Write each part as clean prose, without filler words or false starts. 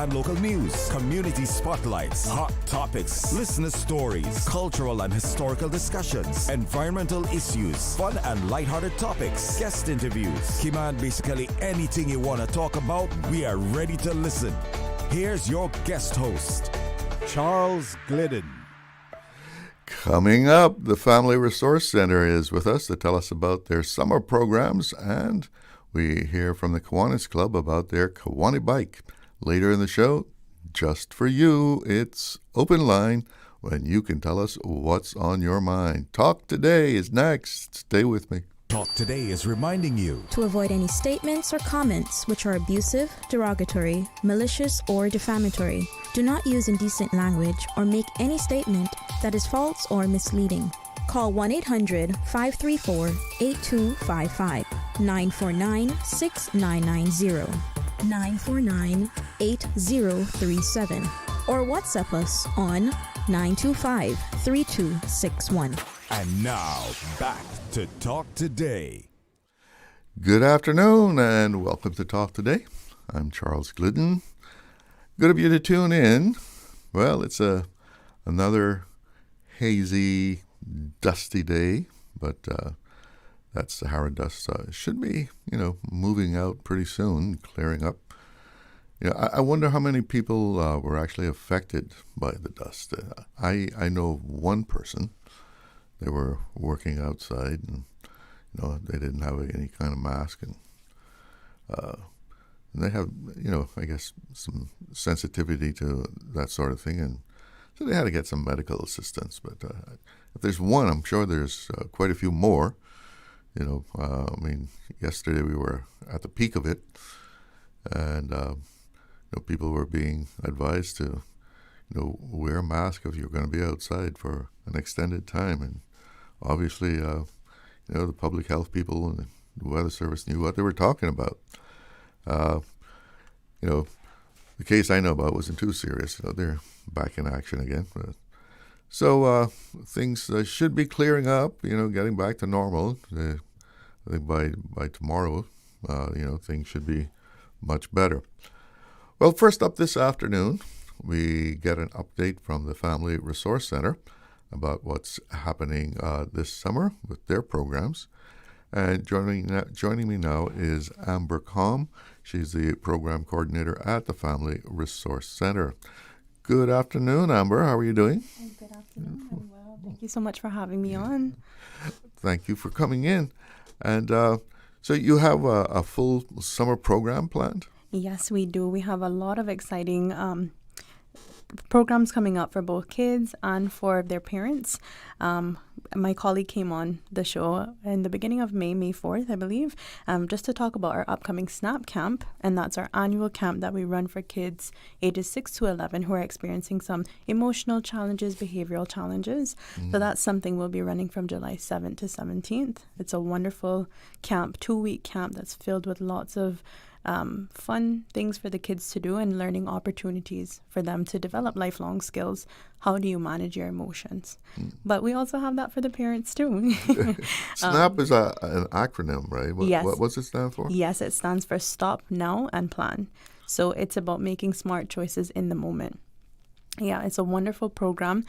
and local news, community spotlights, hot topics, listener stories, cultural and historical discussions, environmental issues, fun and lighthearted topics, guest interviews. Cayman, basically anything you want to talk about, we are ready to listen. Here's your guest host, Charles Glidden. Coming up, the Family Resource Center is with us to tell us about their summer programs, and we hear from the Kiwanis Club about their Kiwani bike. Later in the show, just for you, it's Open Line when you can tell us what's on your mind. Talk Today is next. Stay with me. Talk Today is reminding you to avoid any statements or comments which are abusive, derogatory, malicious, or defamatory. Do not use indecent language or make any statement that is false or misleading. Call 1-800-534-8255, 949-6990, 949-8037, or WhatsApp us on 925-3261. And now, back to Talk Today. Good afternoon and welcome to Talk Today. I'm Charles Glidden. Good of you to tune in. Well, it's another hazy, dusty day, but that Sahara dust should be, moving out pretty soon, clearing up. I wonder how many people were actually affected by the dust. I know of one person. They were working outside, and they didn't have any kind of mask, and they have, I guess some sensitivity to that sort of thing, and so they had to get some medical assistance. But if there's one, I'm sure there's quite a few more. Yesterday we were at the peak of it, and people were being advised to, wear a mask if you're going to be outside for an extended time. And obviously, the public health people and the Weather Service knew what they were talking about. The case I know about wasn't too serious. They're back in action again. So things should be clearing up, getting back to normal. I think by tomorrow, things should be much better. Well, first up this afternoon, we get an update from the Family Resource Center about what's happening this summer with their programs. And joining me now is Amber Caum. She's the program coordinator at the Family Resource Center. Good afternoon, Amber. How are you doing? Good afternoon. I'm well. Thank you so much for having me on. Thank you for coming in. And so you have a full summer program planned? Yes, we do. We have a lot of exciting programs coming up for both kids and for their parents. My colleague came on the show in the beginning of May 4th, I believe, just to talk about our upcoming SNAP camp. And that's our annual camp that we run for kids ages 6 to 11 who are experiencing some emotional challenges, behavioral challenges. So that's something we'll be running from July 7th to 17th. It's a wonderful camp, 2-week camp that's filled with lots of fun things for the kids to do and learning opportunities for them to develop lifelong skills. How do you manage your emotions? But we also have that for the parents too. SNAP is an acronym, right? Yes. What's it stand for? Yes, it stands for Stop Now and Plan. So it's about making smart choices in the moment. Yeah, it's a wonderful program.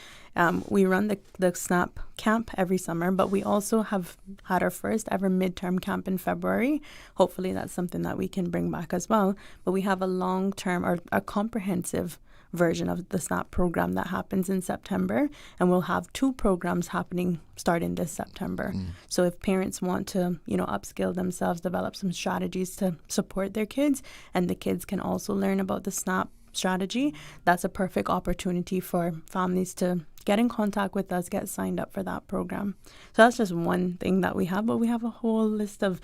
We run the SNAP camp every summer, but we also have had our first ever midterm camp in February. Hopefully that's something that we can bring back as well. But we have a long-term or a comprehensive version of the SNAP program that happens in September, and we'll have 2 programs happening starting this September. So if parents want to, upskill themselves, develop some strategies to support their kids, and the kids can also learn about the SNAP strategy, that's a perfect opportunity for families to get in contact with us, get signed up for that program. So that's just one thing that we have, but we have a whole list of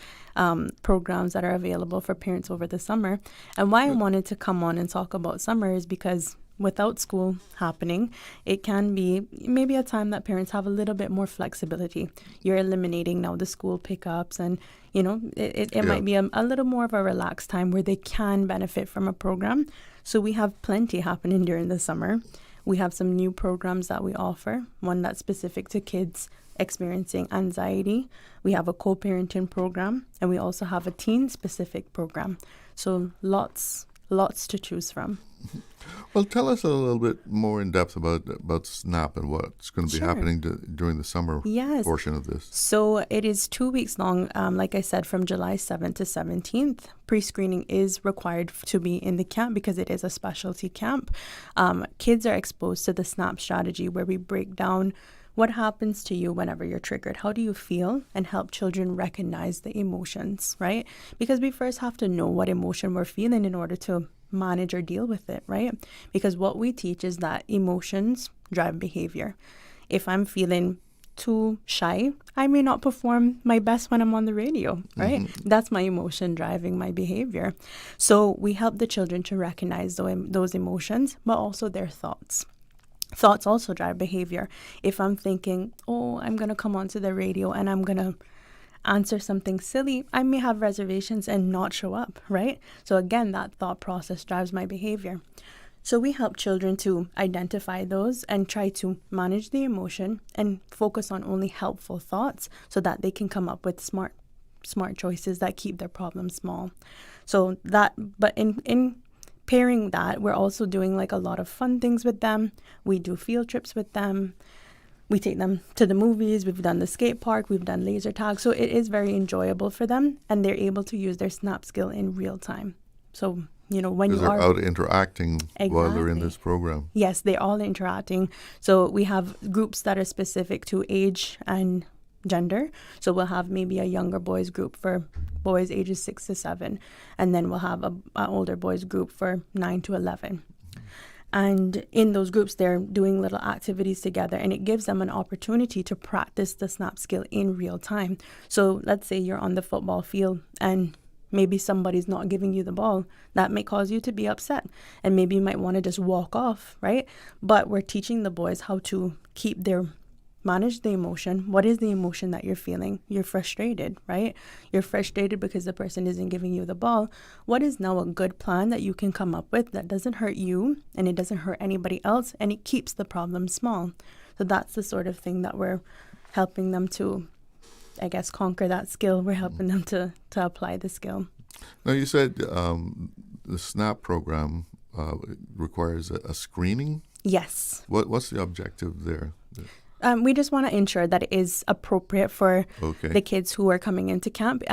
programs that are available for parents over the summer. And why I wanted to come on and talk about summer is because without school happening, it can be maybe a time that parents have a little bit more flexibility. You're eliminating now the school pickups, and it might be a little more of a relaxed time where they can benefit from a program. So we have plenty happening during the summer. We have some new programs that we offer, one that's specific to kids experiencing anxiety. We have a co-parenting program, and we also have a teen-specific program. So lots to choose from. Well, tell us a little bit more in depth about SNAP and what's going to be Sure. happening during the summer Yes. portion of this. So it is 2 weeks long. Like I said, from July 7th to 17th, pre-screening is required to be in the camp because it is a specialty camp. Kids are exposed to the SNAP strategy, where we break down what happens to you whenever you're triggered. How do you feel? And help children recognize the emotions, right? Because we first have to know what emotion we're feeling in order to manage or deal with it, right? Because what we teach is that emotions drive behavior. If I'm feeling too shy, I may not perform my best when I'm on the radio, right? That's my emotion driving my behavior. So we help the children to recognize those emotions, but also their thoughts. Thoughts also drive behavior. If I'm thinking, oh, I'm going to come onto the radio and I'm going to answer something silly, I may have reservations and not show up, right? So again, that thought process drives my behavior. So we help children to identify those and try to manage the emotion and focus on only helpful thoughts so that they can come up with smart choices that keep their problems small. So that, but in pairing that, we're also doing like a lot of fun things with them. We do field trips with them. We take them to the movies. We've done the skate park. We've done laser tag. So it is very enjoyable for them, and they're able to use their SNAP skill in real time. So, when you they're are out interacting while they're in Exactly. this program. Yes, they're all interacting. So we have groups that are specific to age and gender. So we'll have maybe a younger boys group for boys ages 6 to 7, and then we'll have an older boys group for 9 to 11. And in those groups, they're doing little activities together, and it gives them an opportunity to practice the SNAP skill in real time. So let's say you're on the football field and maybe somebody's not giving you the ball. That may cause you to be upset, and maybe you might want to just walk off, right? But we're teaching the boys how to manage the emotion. What is the emotion that you're feeling? You're frustrated, right? You're frustrated because the person isn't giving you the ball. What is now a good plan that you can come up with that doesn't hurt you and it doesn't hurt anybody else, and it keeps the problem small? So that's the sort of thing that we're helping them to, I guess, conquer that skill. We're helping them to apply the skill. Now, you said the SNAP program requires a screening. Yes. What's the objective there? We just want to ensure that it is appropriate for the kids who are coming into camp.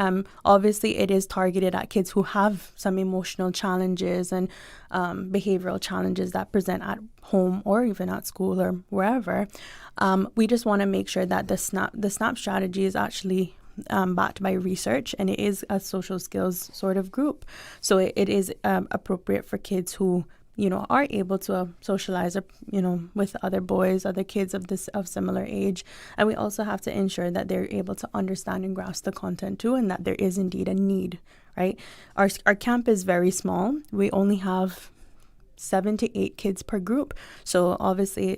Obviously, it is targeted at kids who have some emotional challenges and behavioral challenges that present at home or even at school or wherever. We just want to make sure that the SNAP strategy is actually backed by research, and it is a social skills sort of group. So it is appropriate for kids who are able to socialize, with other boys, other kids of similar age. And we also have to ensure that they're able to understand and grasp the content too, and that there is indeed a need, right? Our camp is very small. We only have 7 to 8 kids per group. So obviously,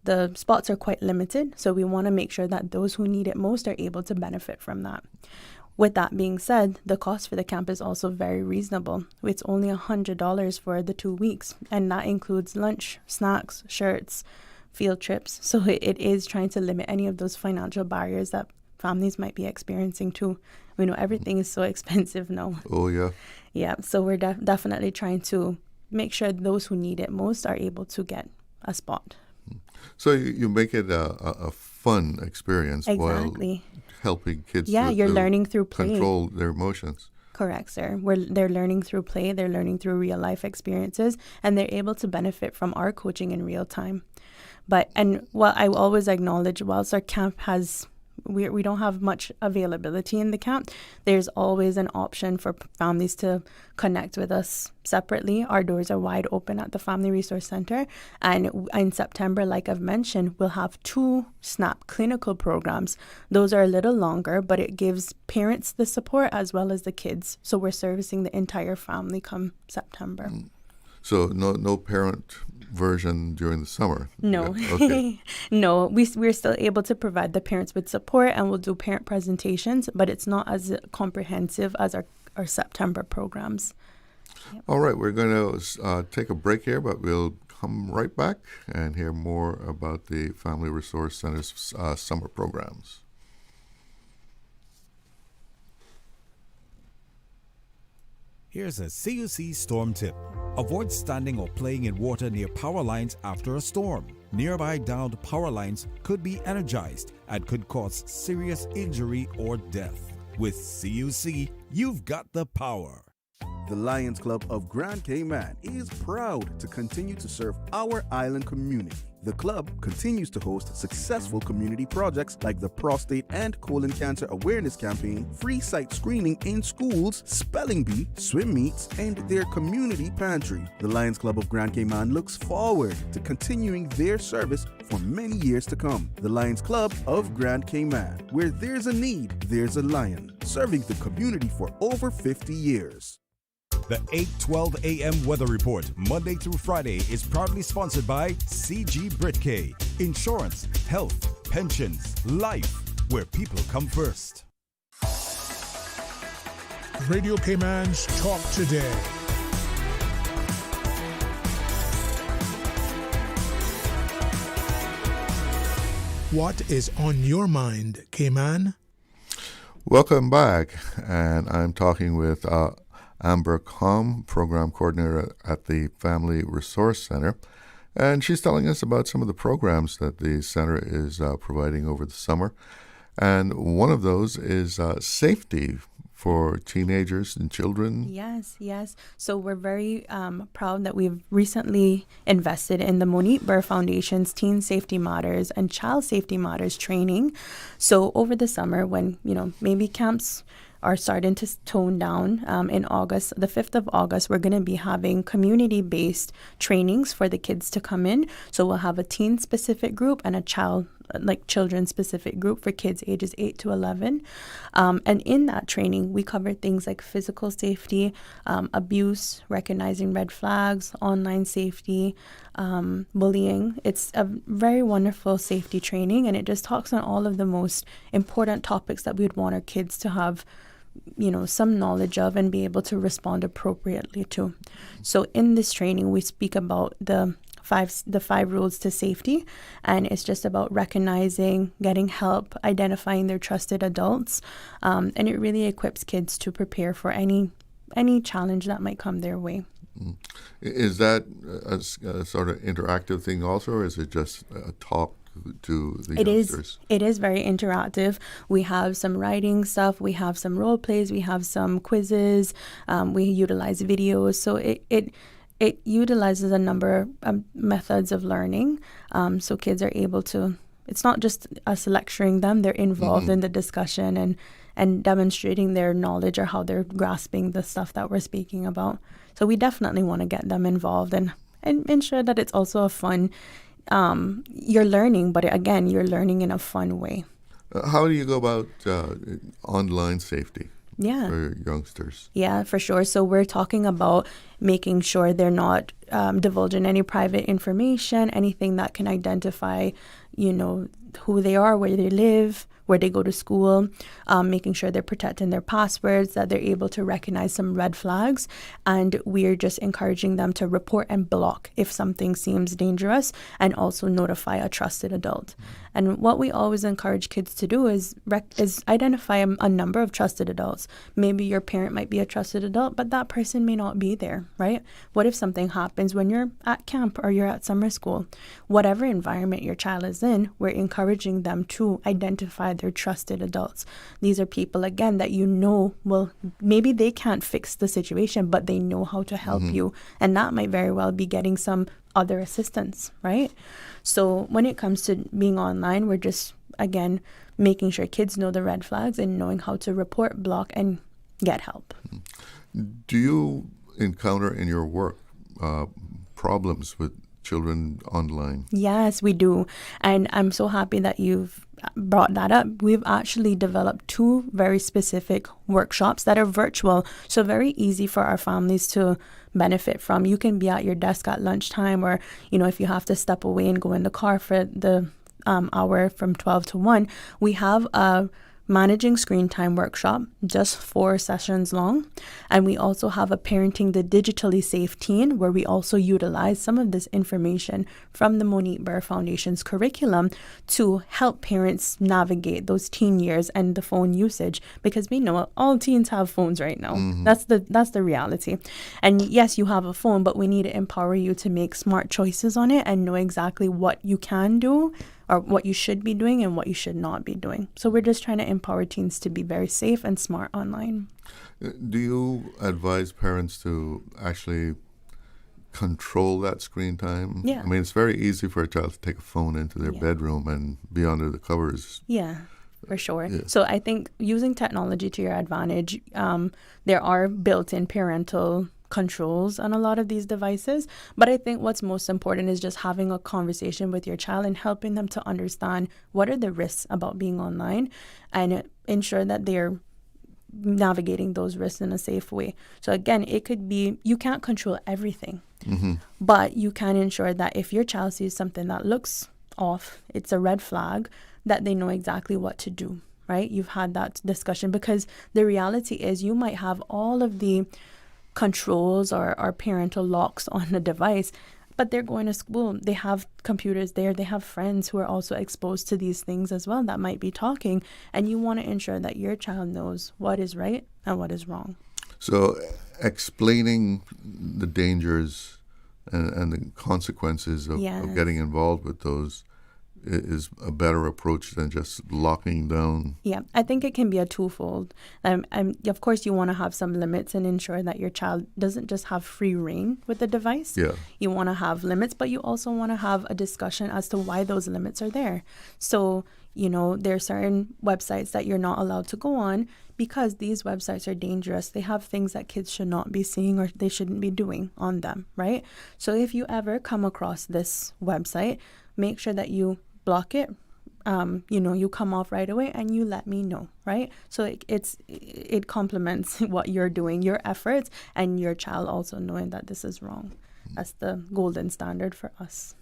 the spots are quite limited. So we want to make sure that those who need it most are able to benefit from that. With that being said, the cost for the camp is also very reasonable. It's only $100 for the 2 weeks, and that includes lunch, snacks, shirts, field trips. So it is trying to limit any of those financial barriers that families might be experiencing too. We know everything is so expensive now. Oh, yeah. Yeah, so we're definitely trying to make sure those who need it most are able to get a spot. So you make it a fun experience Exactly. while helping kids You're learning through play. Control their emotions. Correct, sir. They're learning through play, they're learning through real life experiences, and they're able to benefit from our coaching in real time. I always acknowledge, whilst our camp we don't have much availability in the camp, there's always an option for families to connect with us separately. Our doors are wide open at the Family Resource Center, and in September, like I've mentioned, we'll have 2 SNAP clinical programs. Those are a little longer, but it gives parents the support as well as the kids. So we're servicing the entire family come September. So no parent version during the summer? No. Yeah. Okay. No, we're still able to provide the parents with support, and we'll do parent presentations, but it's not as comprehensive as our September programs. Yep. All right, we're going to take a break here, but we'll come right back and hear more about the Family Resource Center's summer programs. Here's a CUC storm tip. Avoid standing or playing in water near power lines after a storm. Nearby downed power lines could be energized and could cause serious injury or death. With CUC, you've got the power. The Lions Club of Grand Cayman is proud to continue to serve our island community. The club continues to host successful community projects like the Prostate and Colon Cancer Awareness Campaign, free site screening in schools, spelling bee, swim meets, and their community pantry. The Lions Club of Grand Cayman looks forward to continuing their service for many years to come. The Lions Club of Grand Cayman, where there's a need, there's a lion, serving the community for over 50 years. The 8:12 a.m. weather report, Monday through Friday, is proudly sponsored by CG Britke. Insurance, health, pensions, life, where people come first. Radio Cayman's Talk Today. What is on your mind, Cayman? Welcome back, and I'm talking with Amber Caum, Program Coordinator at the Family Resource Center, and she's telling us about some of the programs that the center is providing over the summer, and one of those is safety for teenagers and children. Yes. So we're very proud that we've recently invested in the Monique Burr Foundation's Teen Safety Matters and Child Safety Matters training. So over the summer, when maybe camps are starting to tone down, in August, the 5th of August, we're going to be having community-based trainings for the kids to come in. So we'll have a teen-specific group and a children-specific group for kids ages 8 to 11. And in that training, we cover things like physical safety, abuse, recognizing red flags, online safety, bullying. It's a very wonderful safety training, and it just talks on all of the most important topics that we would want our kids to have some knowledge of and be able to respond appropriately to. So in this training, we speak about the five rules to safety, and it's just about recognizing, getting help, identifying their trusted adults, and it really equips kids to prepare for any challenge that might come their way. Is that a sort of interactive thing also, or is it just a talk to the youngsters? It is very interactive. We have some writing stuff, we have some role plays, we have some quizzes, we utilize videos. So it utilizes a number of methods of learning. So kids are able to, it's not just us lecturing them, they're involved in the discussion and demonstrating their knowledge or how they're grasping the stuff that we're speaking about. So we definitely want to get them involved and ensure that it's also a fun, you're learning, but again, you're learning in a fun way. How do you go about online safety? For youngsters? Yeah, for sure. So we're talking about making sure they're not divulging any private information, anything that can identify, who they are, where they live, where they go to school, making sure they're protecting their passwords, that they're able to recognize some red flags. And we're just encouraging them to report and block if something seems dangerous, and also notify a trusted adult. And what we always encourage kids to do is identify a number of trusted adults. Maybe your parent might be a trusted adult, but that person may not be there, right? What if something happens when you're at camp or you're at summer school? Whatever environment your child is in, we're encouraging them to identify their trusted adults. These are people, again, that maybe they can't fix the situation, but they know how to help you. And that might very well be getting some other assistance, right? So when it comes to being online, we're just, again, making sure kids know the red flags and knowing how to report, block, and get help. Do you encounter in your work problems with children online? Yes, we do. And I'm so happy that you've brought that up. We've actually developed 2 very specific workshops that are virtual, so very easy for our families to benefit from. You can be at your desk at lunchtime, or if you have to step away and go in the car for the hour from 12 to 1, we have a managing screen time workshop, just 4 sessions long. And we also have a parenting the digitally safe teen, where we also utilize some of this information from the Monique Burr Foundation's curriculum to help parents navigate those teen years and the phone usage, because we know all teens have phones right now. That's the reality. And yes, you have a phone, but we need to empower you to make smart choices on it and know exactly what you can do or what you should be doing and what you should not be doing. So we're just trying to empower teens to be very safe and smart online. Do you advise parents to actually control that screen time? Yeah. I mean, it's very easy for a child to take a phone into their bedroom and be under the covers. Yeah, for sure. Yeah. So I think using technology to your advantage, there are built-in parental controls on a lot of these devices. But I think what's most important is just having a conversation with your child and helping them to understand what are the risks about being online and ensure that they're navigating those risks in a safe way. So again, it could be, you can't control everything, but you can ensure that if your child sees something that looks off, it's a red flag, that they know exactly what to do, right? You've had that discussion, because the reality is you might have all of the controls or parental locks on the device, but they're going to school. They have computers there. They have friends who are also exposed to these things as well that might be talking. And you want to ensure that your child knows what is right and what is wrong. So explaining the dangers and the consequences of getting involved with those is a better approach than just locking down. Yeah, I think it can be a twofold. Of course, you want to have some limits and ensure that your child doesn't just have free reign with the device. Yeah. You want to have limits, but you also want to have a discussion as to why those limits are there. So, there are certain websites that you're not allowed to go on because these websites are dangerous. They have things that kids should not be seeing or they shouldn't be doing on them, right? So if you ever come across this website, make sure that you block it. You come off right away and you let me know, right? So it complements what you're doing, your efforts, and your child also knowing that this is wrong. That's the golden standard for us.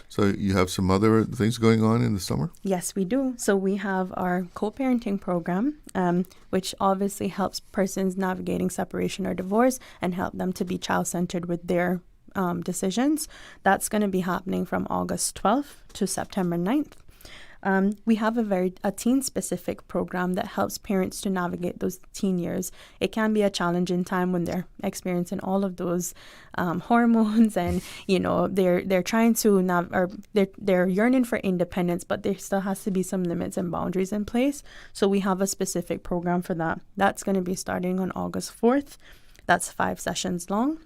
So you have some other things going on in the summer? Yes, we do. So we have our co-parenting program, which obviously helps persons navigating separation or divorce and help them to be child-centered with their decisions. That's going to be happening from August 12th to September 9th. We have a teen-specific program that helps parents to navigate those teen years. It can be a challenging time when they're experiencing all of those hormones, and they're trying to they're yearning for independence, but there still has to be some limits and boundaries in place. So we have a specific program for that. That's going to be starting on August 4th. That's 5 sessions long.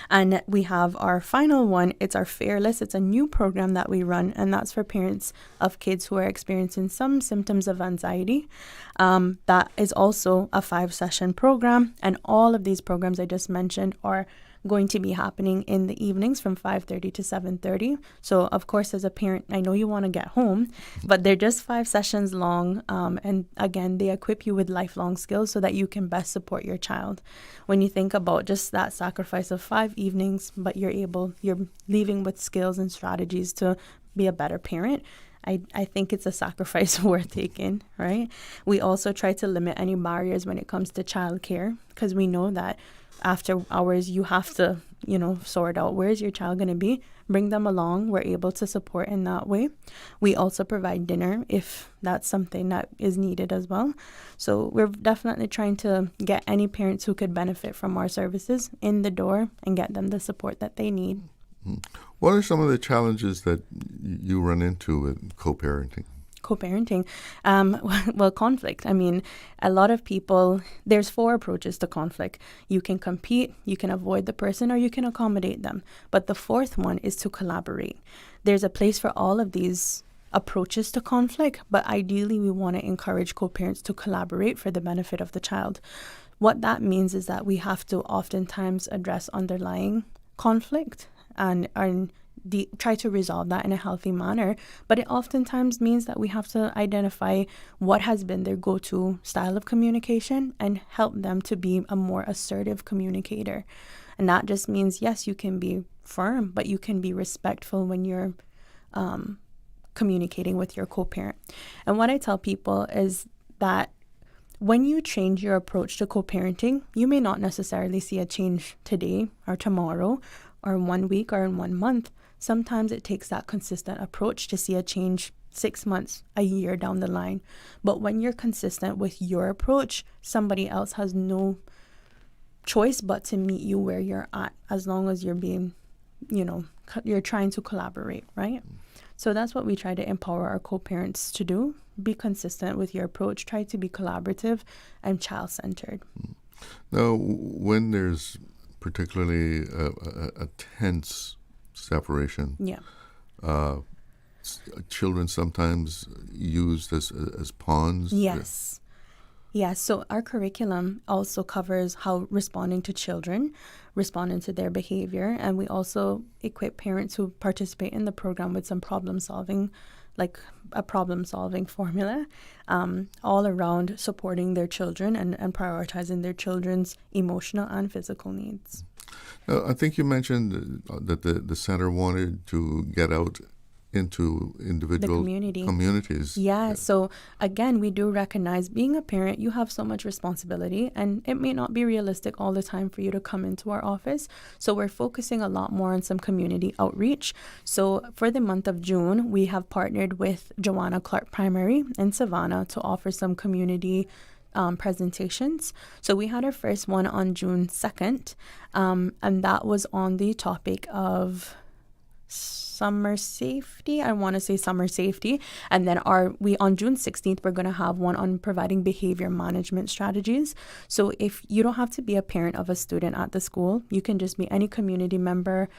And we have our final one. It's our Fearless. It's a new program that we run, and that's for parents of kids who are experiencing some symptoms of anxiety. That is also a 5-session program, and all of these programs I just mentioned are going to be happening in the evenings from 5:30 to 7:30. So of course, as a parent, I know you want to get home, but they're just 5 sessions long. And again, they equip you with lifelong skills so that you can best support your child. When you think about just that sacrifice of 5 evenings, but you're leaving with skills and strategies to be a better parent, I think it's a sacrifice worth taking, right? We also try to limit any barriers when it comes to childcare, because we know that after hours, you have to, sort out where's your child going to be, bring them along. We're able to support in that way. We also provide dinner if that's something that is needed as well. So we're definitely trying to get any parents who could benefit from our services in the door and get them the support that they need. What are some of the challenges that you run into with co-parenting? Co-parenting, well, conflict. I mean, a lot of people, there's 4 approaches to conflict. You can compete, you can avoid the person, or you can accommodate them. But the 4th one is to collaborate. There's a place for all of these approaches to conflict, but ideally we want to encourage co-parents to collaborate for the benefit of the child. What that means is that we have to oftentimes address underlying conflict and try to resolve that in a healthy manner. But it oftentimes means that we have to identify what has been their go-to style of communication and help them to be a more assertive communicator. And that just means, yes, you can be firm, but you can be respectful when you're communicating with your co-parent. And what I tell people is that when you change your approach to co-parenting, you may not necessarily see a change today or tomorrow or in 1 week or in 1 month. Sometimes it takes that consistent approach to see a change 6 months, a year down the line. But when you're consistent with your approach, somebody else has no choice but to meet you where you're at, as long as you're being, you're trying to collaborate, right? So that's what we try to empower our co-parents to do. Be consistent with your approach. Try to be collaborative and child-centered. Now, when there's particularly a tense separation, children sometimes used as pawns. Yes. Yes, so our curriculum also covers how responding to children, responding to their behavior, and we also equip parents who participate in the program with some problem solving, like a problem solving formula, all around supporting their children and prioritizing their children's emotional and physical needs. I think you mentioned that the center wanted to get out into individual communities. Yeah, so again, we do recognize being a parent, you have so much responsibility, and it may not be realistic all the time for you to come into our office. So we're focusing a lot more on some community outreach. So for the month of June, we have partnered with Joanna Clark Primary in Savannah to offer some community presentations. So we had our first one on June 2nd, and that was on the topic of summer safety. I want to say summer safety. And then on June 16th, we're going to have one on providing behavior management strategies. So if you don't have to be a parent of a student at the school, you can just be any community member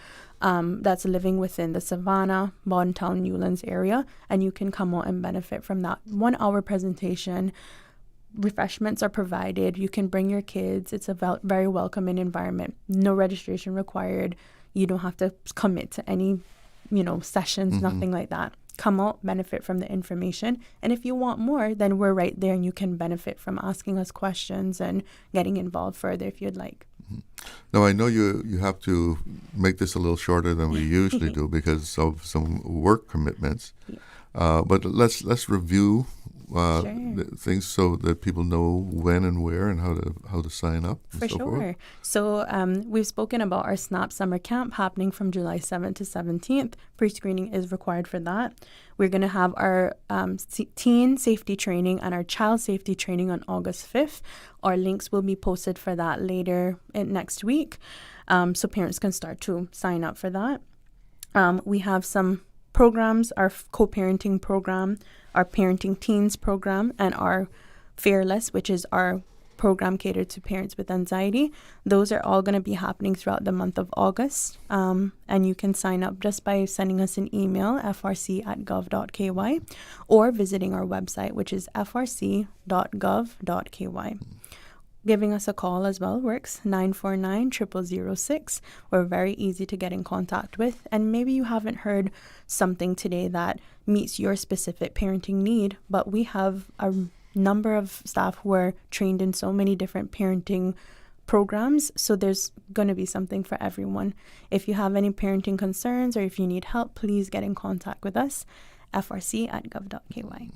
that's living within the Savannah, Bontown, Newlands area, and you can come out and benefit from that 1 hour presentation. Refreshments are provided. You can bring your kids. It's a very welcoming environment. No registration required. You don't have to commit to any, sessions, nothing like that. Come out, benefit from the information. And if you want more, then we're right there and you can benefit from asking us questions and getting involved further if you'd like. Now, I know you have to make this a little shorter than we usually do because of some work commitments. Yeah. But let's review the things so that people know when and where and how to sign up and For so sure. forth. So we've spoken about our SNAP summer camp happening from July 7th to 17th. Pre-screening is required for that. We're going to have our teen safety training and our child safety training on August 5th. Our links will be posted for that later next week, so parents can start to sign up for that. We have some programs, our co-parenting program, our parenting teens program, and our Fearless, which is our program catered to parents with anxiety. Those are all going to be happening throughout the month of August. And you can sign up just by sending us an email, frc@gov.ky, or visiting our website, which is frc.gov.ky. Giving us a call as well works, 949-0006. We're very easy to get in contact with. And maybe you haven't heard something today that meets your specific parenting need, but we have a number of staff who are trained in so many different parenting programs. So there's going to be something for everyone. If you have any parenting concerns or if you need help, please get in contact with us, frc@gov.ky.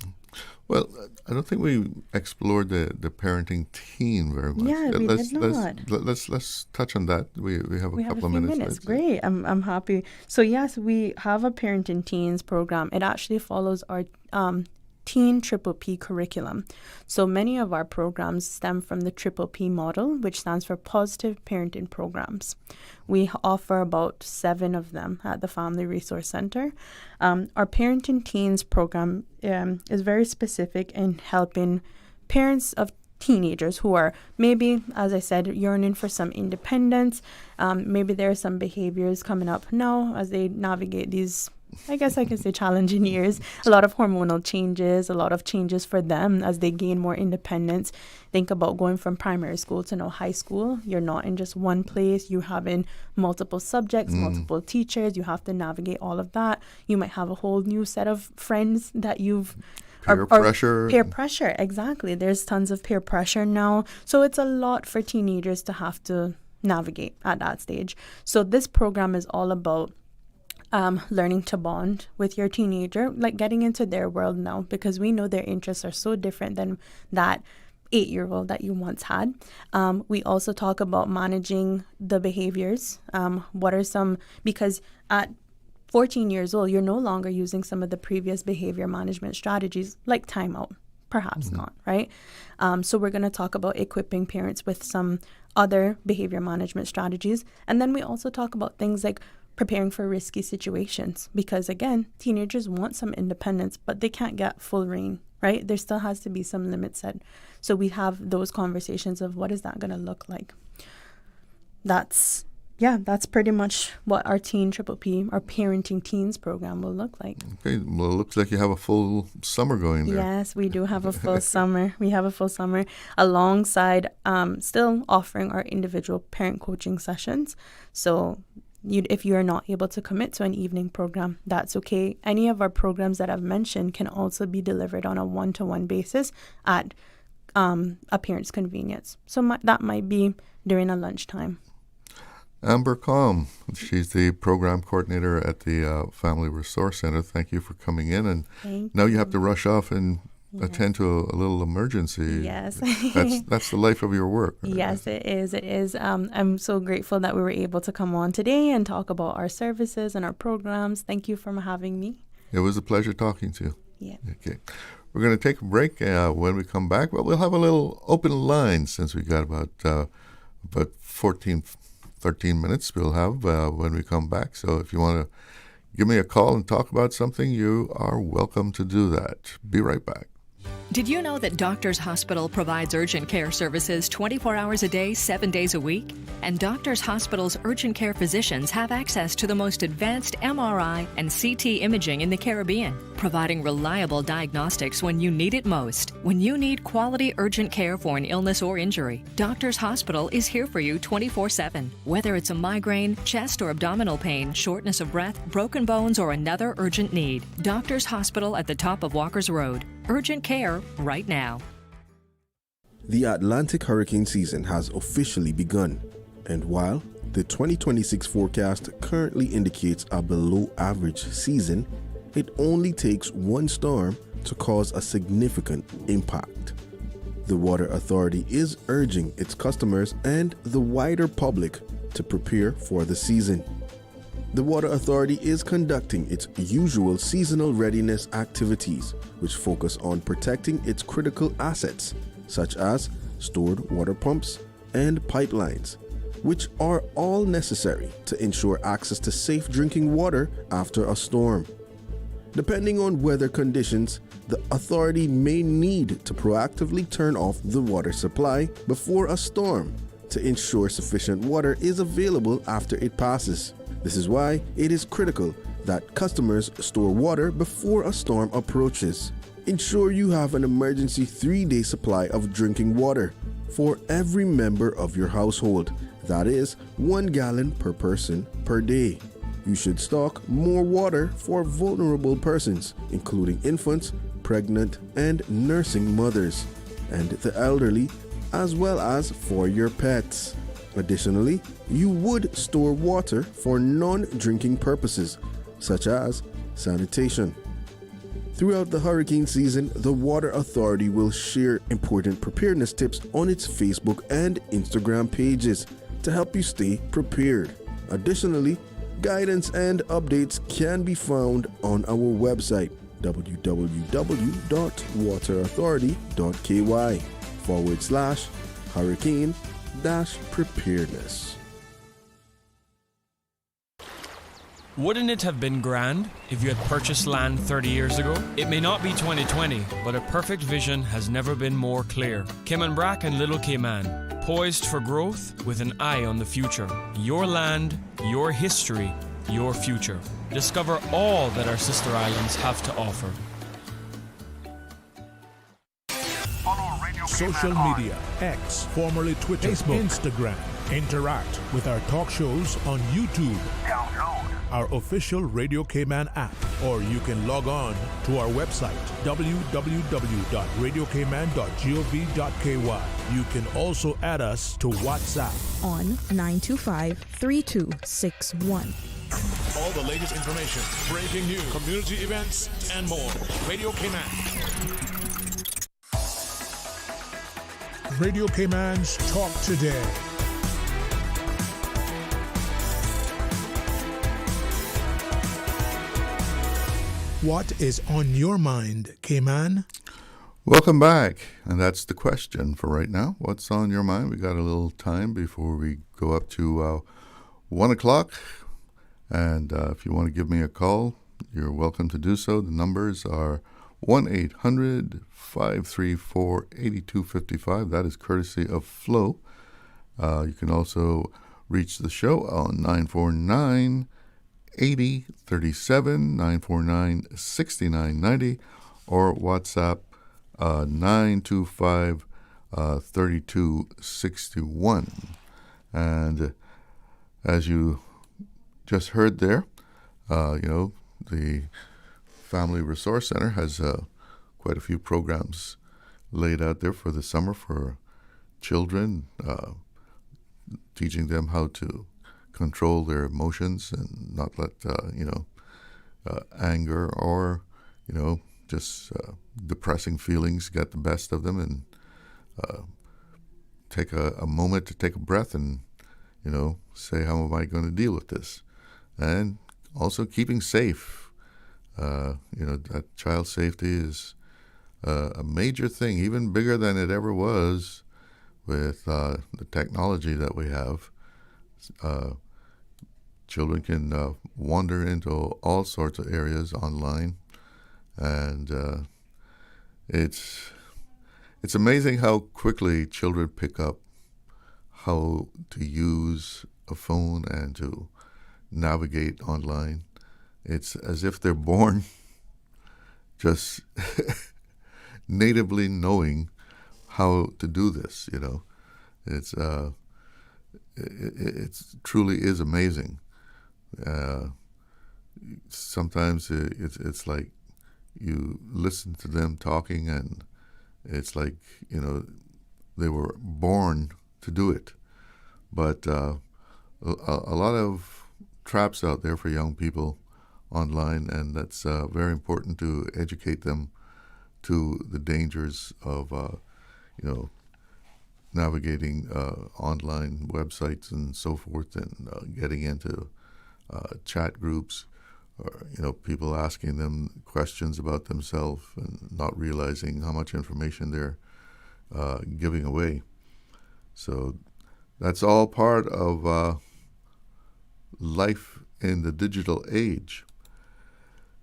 Well, I don't think we explored the parenting teen very much. Yeah, we did not. Let's touch on that. We have a couple of minutes. Great. I'm happy. So yes, we have a parenting teens program. It actually follows our Teen Triple P curriculum. So many of our programs stem from the Triple P model, which stands for Positive Parenting Programs. We offer about 7 of them at the Family Resource Center. Our Parenting Teens program is very specific in helping parents of teenagers who are maybe, as I said, yearning for some independence. Maybe there are some behaviors coming up now as they navigate these, I guess I can say, challenging years. A lot of hormonal changes, a lot of changes for them as they gain more independence. Think about going from primary school to now high school. You're not in just one place. You're having multiple subjects, multiple teachers. You have to navigate all of that. You might have a whole new set of friends that you've... Peer pressure. Peer pressure, exactly. There's tons of peer pressure now. So it's a lot for teenagers to have to navigate at that stage. So this program is all about learning to bond with your teenager, like getting into their world now, because we know their interests are so different than that 8-year-old that you once had. We also talk about managing the behaviors. What are some, because at 14 years old, you're no longer using some of the previous behavior management strategies like timeout. Perhaps not, right? So we're going to talk about equipping parents with some other behavior management strategies. And then we also talk about things like preparing for risky situations, because again, teenagers want some independence, but they can't get full reign, right? There still has to be some limits set. So we have those conversations of what is that going to look like? That's pretty much what our Teen Triple P, our Parenting Teens program will look like. Okay, well, it looks like you have a full summer going there. Yes, we do have a full summer. We have a full summer alongside still offering our individual parent coaching sessions. So if you are not able to commit to an evening program, that's okay. Any of our programs that I've mentioned can also be delivered on a one-to-one basis at a parent's convenience. So that might be during a lunchtime. Amber Caum, she's the program coordinator at the Family Resource Center. Thank you for coming in. And now you have to rush off and attend to a little emergency. Yes. That's the life of your work. Right? Yes, it is. It is. I'm so grateful that we were able to come on today and talk about our services and our programs. Thank you for having me. It was a pleasure talking to you. Yeah. Okay. We're going to take a break. When we come back, well, we'll have a little open line since we got about 13 minutes we'll have when we come back. So if you want to give me a call and talk about something, you are welcome to do that. Be right back. Did you know that Doctors Hospital provides urgent care services 24 hours a day, 7 days a week? And Doctors Hospital's urgent care physicians have access to the most advanced MRI and CT imaging in the Caribbean, providing reliable diagnostics when you need it most. When you need quality urgent care for an illness or injury, Doctors Hospital is here for you 24/7. Whether it's a migraine, chest or abdominal pain, shortness of breath, broken bones, or another urgent need, Doctors Hospital at the top of Walker's Road. Urgent care right now. The Atlantic hurricane season has officially begun, and while the 2026 forecast currently indicates a below-average season, it only takes one storm to cause a significant impact. The Water Authority is urging its customers and the wider public to prepare for the season. The Water Authority is conducting its usual seasonal readiness activities, which focus on protecting its critical assets, such as stored water pumps and pipelines, which are all necessary to ensure access to safe drinking water after a storm. Depending on weather conditions, the authority may need to proactively turn off the water supply before a storm to ensure sufficient water is available after it passes. This is why it is critical that customers store water before a storm approaches. Ensure you have an emergency 3-day supply of drinking water for every member of your household. That is 1 gallon per person per day. You should stock more water for vulnerable persons, including infants, pregnant, and nursing mothers, and the elderly, as well as for your pets. Additionally, you would store water for non-drinking purposes, such as sanitation. Throughout the hurricane season, the Water Authority will share important preparedness tips on its Facebook and Instagram pages to help you stay prepared. Additionally, guidance and updates can be found on our website, www.waterauthority.ky/hurricane-preparedness. Wouldn't it have been grand if you had purchased land 30 years ago? It may not be 2020, but a perfect vision has never been more clear. Kim and Brack and Little Cayman, poised for growth with an eye on the future. Your land, your history, your future. Discover all that our sister islands have to offer. Social media, X, formerly Twitter, Facebook, Instagram. Interact with our talk shows on YouTube. Download our official Radio Cayman app, or you can log on to our website, www.radiocayman.gov.ky. You can also add us to WhatsApp on 925-3261. All the latest information, breaking news, community events, and more. Radio Cayman. Radio Cayman's Talk Today. What is on your mind, Cayman? Welcome back. And that's the question for right now. What's on your mind? We got a little time before we go up to 1 o'clock. And if you want to give me a call, you're welcome to do so. The numbers are 1-800-534-8255. That is courtesy of Flo. You can also reach the show on 949-8037, 949-6990, or WhatsApp 925-3261. And as you just heard there, the Family Resource Center has quite a few programs laid out there for the summer for children, teaching them how to control their emotions and not let anger or just depressing feelings get the best of them, and take a moment to take a breath and say, how am I going to deal with this? And also keeping safe. That child safety is a major thing, even bigger than it ever was with the technology that we have. Children can wander into all sorts of areas online, and it's amazing how quickly children pick up how to use a phone and to navigate online. It's as if they're born just natively knowing how to do this. It's it truly is amazing. Sometimes it's like you listen to them talking, and it's like they were born to do it. But a lot of traps out there for young people online, and that's very important to educate them to the dangers of navigating online websites and so forth, and getting into chat groups, or people asking them questions about themselves and not realizing how much information they're giving away. So that's all part of life in the digital age.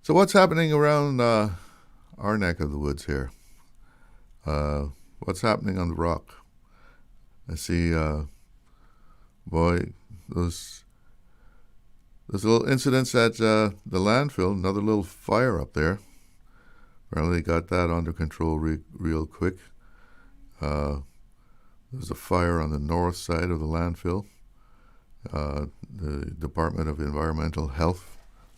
So what's happening around our neck of the woods here? What's happening on the Rock? I see, those little incidents at the landfill, another little fire up there. Apparently got that under control real quick. There's a fire on the north side of the landfill. The Department of Environmental Health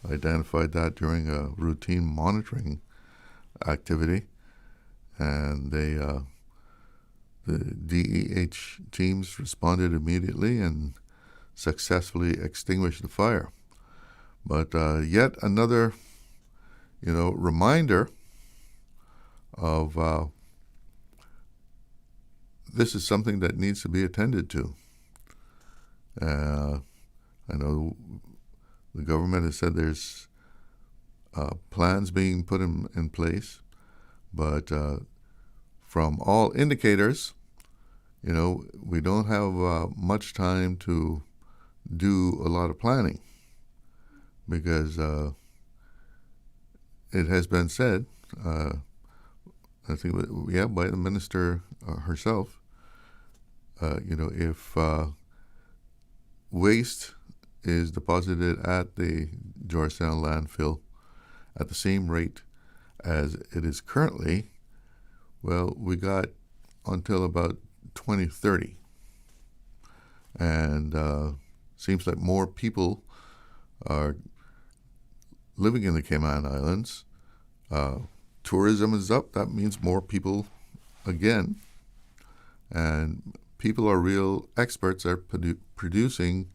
identified that during a routine monitoring activity, and the DEH teams responded immediately and successfully extinguished the fire. But yet another, reminder of this is something that needs to be attended to. I know the government has said there's plans being put in place, but from all indicators, we don't have much time to do a lot of planning, because it has been said, I think, by the minister herself, if waste is deposited at the Georgetown landfill at the same rate as it is currently, well, we got until about 2030. And seems like more people are living in the Cayman Islands. Tourism is up. That means more people again. And people are real experts at producing,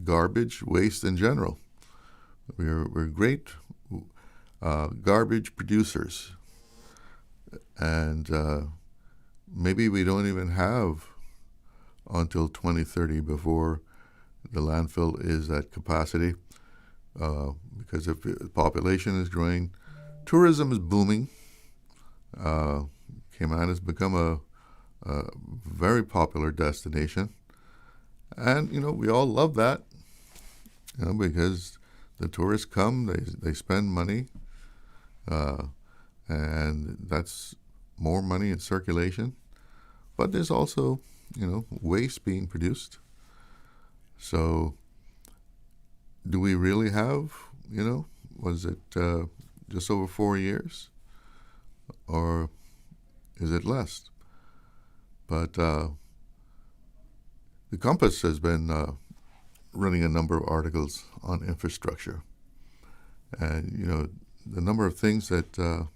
garbage, waste in general. We're great garbage producers, and maybe we don't even have until 2030 before the landfill is at capacity, because if the population is growing, tourism is booming. Cayman has become a very popular destination, and we all love that, because the tourists come, they spend money, and that's more money in circulation. But there's also, waste being produced. So do we really have, was it just over 4 years? Or is it less? But the Compass has been running a number of articles on infrastructure. And, the number of things that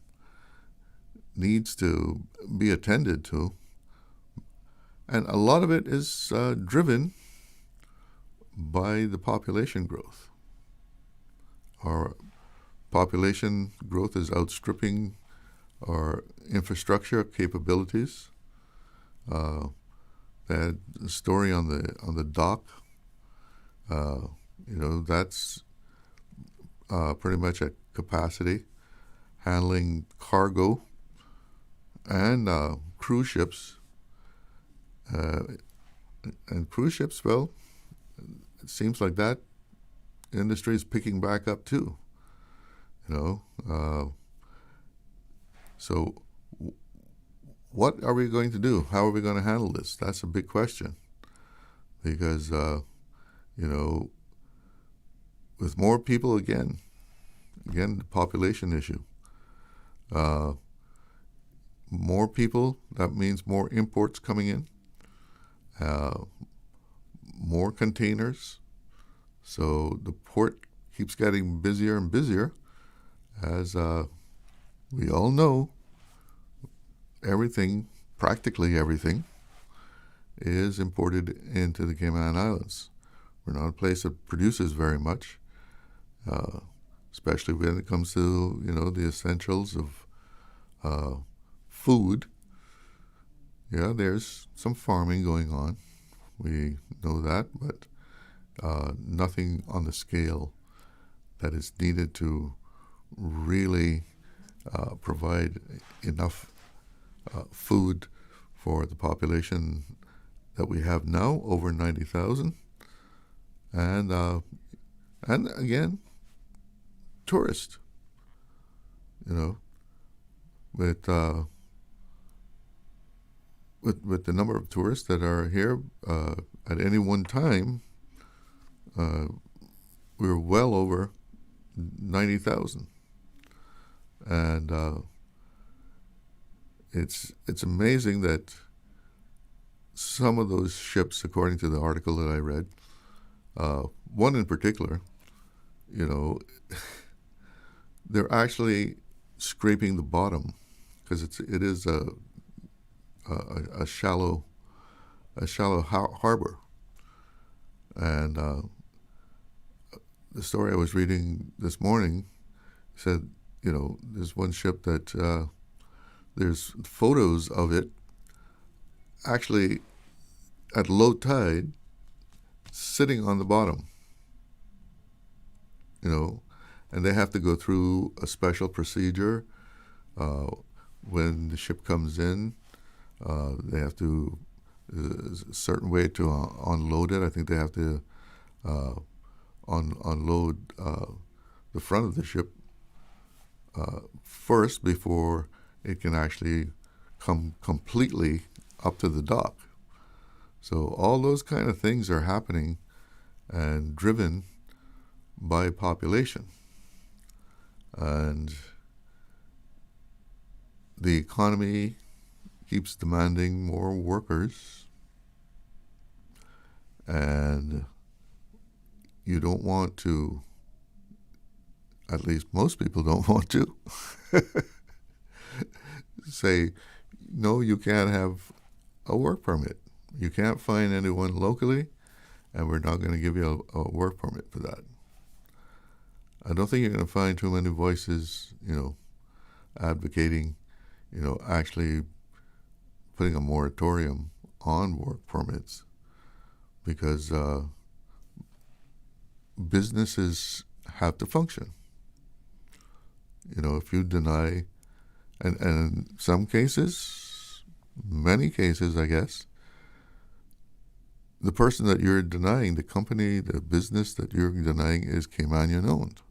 needs to be attended to. And a lot of it is driven by the population growth. Our population growth is outstripping our infrastructure capabilities. That story on the dock, that's pretty much at capacity, handling cargo and cruise ships. And cruise ships, well, it seems like that industry is picking back up too. So what are we going to do? How are we going to handle this? That's a big question. Because, with more people, again, the population issue. More people, that means more imports coming in, more containers. So the port keeps getting busier and busier. As we all know, practically everything, is imported into the Cayman Islands. We're not a place that produces very much, especially when it comes to, the essentials of food. Yeah, there's some farming going on. We know that, but nothing on the scale that is needed to really provide enough food for the population that we have now, over 90,000. And again, tourists, with the number of tourists that are here at any one time, we're well over 90,000. And it's amazing that some of those ships, according to the article that I read, one in particular, they're actually scraping the bottom, because it is a shallow harbor. And the story I was reading this morning said, there's one ship that there's photos of it actually at low tide sitting on the bottom, and they have to go through a special procedure when the ship comes in. They have to, there's a certain way to unload it. I think they have to unload the front of the ship first before it can actually come completely up to the dock. So all those kind of things are happening and driven by population. And the economy keeps demanding more workers, and you don't want to, at least most people don't want to, say, no, you can't have a work permit. You can't find anyone locally, and we're not going to give you a work permit for that. I don't think you're going to find too many voices, advocating, actually putting a moratorium on work permits, because businesses have to function. If you deny, and in some cases, many cases, I guess, the person that you're denying, the company, the business that you're denying is Caymanian owned.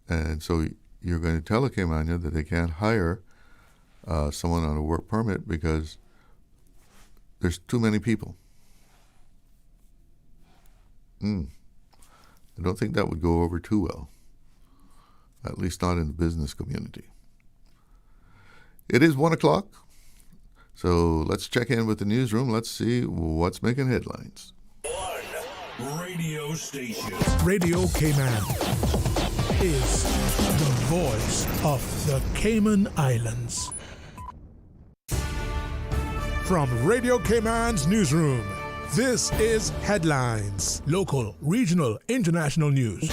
And so you're going to tell a Caymanian that they can't hire someone on a work permit because there's too many people. I don't think that would go over too well, at least not in the business community. It is 1 o'clock, so let's check in with the newsroom. Let's see what's making headlines. One radio station. Radio Cayman is the voice of the Cayman Islands. From Radio Cayman's newsroom, this is Headlines. Local, regional, international news.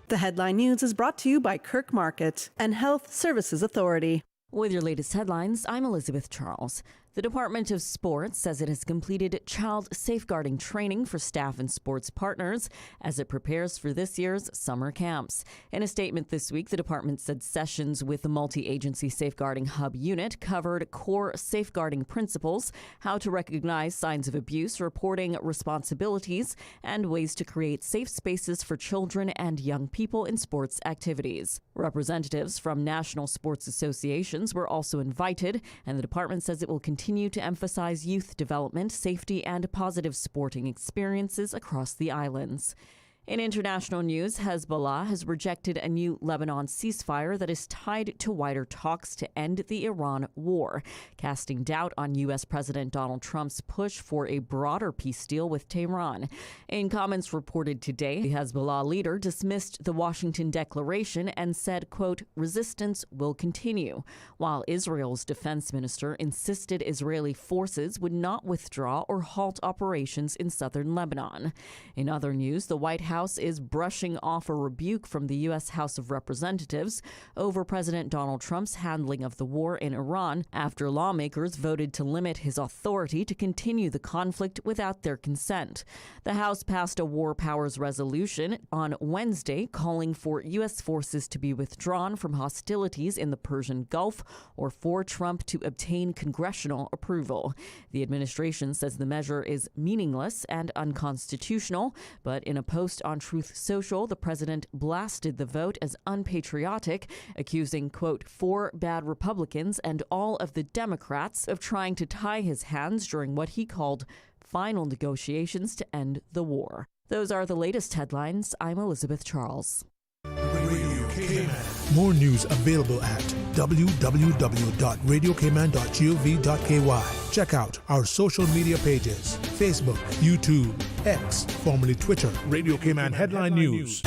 The Headline News is brought to you by Kirk Market and Health Services Authority. With your latest headlines, I'm Elizabeth Charles. The Department of Sports says it has completed child safeguarding training for staff and sports partners as it prepares for this year's summer camps. In a statement this week, the department said sessions with the Multi-Agency Safeguarding Hub unit covered core safeguarding principles, how to recognize signs of abuse, reporting responsibilities, and ways to create safe spaces for children and young people in sports activities. Representatives from national sports associations were also invited, and the department says it will continue to emphasize youth development, safety, and positive sporting experiences across the islands. In international news, Hezbollah has rejected a new Lebanon ceasefire that is tied to wider talks to end the Iran war, casting doubt on U.S. President Donald Trump's push for a broader peace deal with Tehran. In comments reported today, the Hezbollah leader dismissed the Washington Declaration and said, quote, resistance will continue, while Israel's defense minister insisted Israeli forces would not withdraw or halt operations in southern Lebanon. In other news, the White House is brushing off a rebuke from the U.S. House of Representatives over President Donald Trump's handling of the war in Iran after lawmakers voted to limit his authority to continue the conflict without their consent. The House passed a war powers resolution on Wednesday calling for U.S. forces to be withdrawn from hostilities in the Persian Gulf or for Trump to obtain congressional approval. The administration says the measure is meaningless and unconstitutional, but in a post on Truth Social, the president blasted the vote as unpatriotic, accusing, quote, 4 bad Republicans and all of the Democrats of trying to tie his hands during what he called final negotiations to end the war. Those are the latest headlines. I'm Elizabeth Charles. Radio Cayman. More news available at www.radiocayman.gov.ky. Check out our social media pages: Facebook, YouTube, X, formerly Twitter, Radio Cayman Headline News.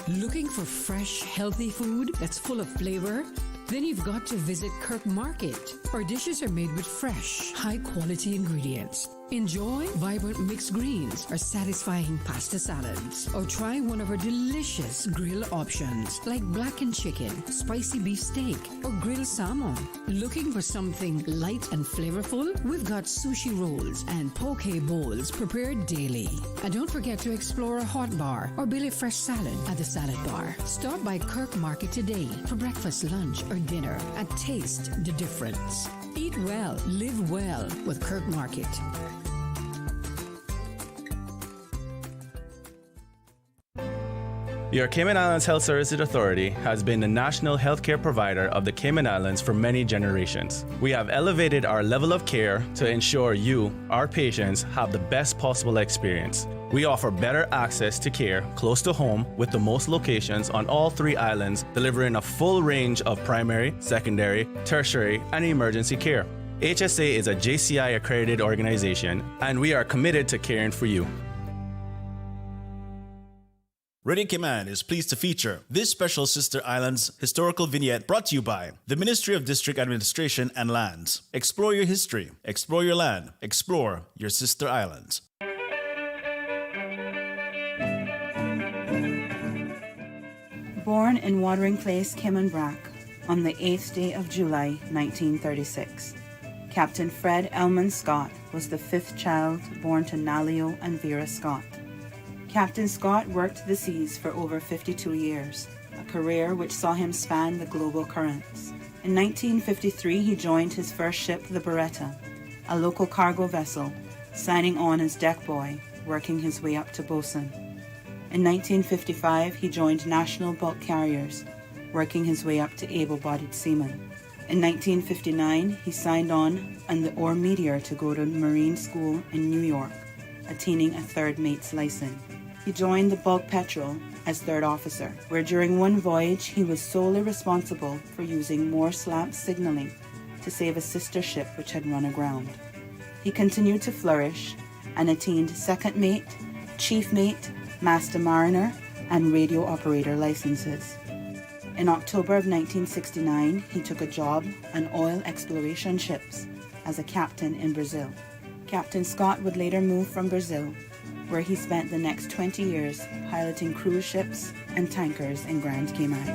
Looking for fresh, healthy food that's full of flavor? Then you've got to visit Kirk Market. Our dishes are made with fresh, high-quality ingredients. Enjoy vibrant mixed greens or satisfying pasta salads. Or try one of our delicious grill options like blackened chicken, spicy beef steak, or grilled salmon. Looking for something light and flavorful? We've got sushi rolls and poke bowls prepared daily. And don't forget to explore a hot bar or Billy Fresh salad at the salad bar. Stop by Kirk Market today for breakfast, lunch, or dinner and taste the difference. Eat well, live well with Kirk Market. Your Cayman Islands Health Services Authority has been the national healthcare provider of the Cayman Islands for many generations. We have elevated our level of care to ensure you, our patients, have the best possible experience. We offer better access to care close to home with the most locations on all 3 islands, delivering a full range of primary, secondary, tertiary, and emergency care. HSA is a JCI accredited organization, and we are committed to caring for you. Radio Cayman is pleased to feature this special Sister Islands historical vignette brought to you by the Ministry of District Administration and Lands. Explore your history, explore your land, explore your Sister Islands. Born in Watering Place, Cayman on the 8th day of July, 1936. Captain Fred Elman Scott was the fifth child born to Nalio and Vera Scott. Captain Scott worked the seas for over 52 years, a career which saw him span the global currents. In 1953, he joined his first ship, the Beretta, a local cargo vessel, signing on as deck boy, working his way up to bosun. In 1955, he joined National Bulk Carriers, working his way up to able-bodied seaman. In 1959, he signed on the Ore Meteor to go to Marine School in New York, attaining a third mate's license. He joined the Bulk Petrel as third officer, where during one voyage he was solely responsible for using Morse lamp signaling to save a sister ship which had run aground. He continued to flourish and attained second mate, chief mate, master mariner, and radio operator licenses. In October of 1969, he took a job on oil exploration ships as a captain in Brazil. Captain Scott would later move from Brazil, where he spent the next 20 years piloting cruise ships and tankers in Grand Cayman.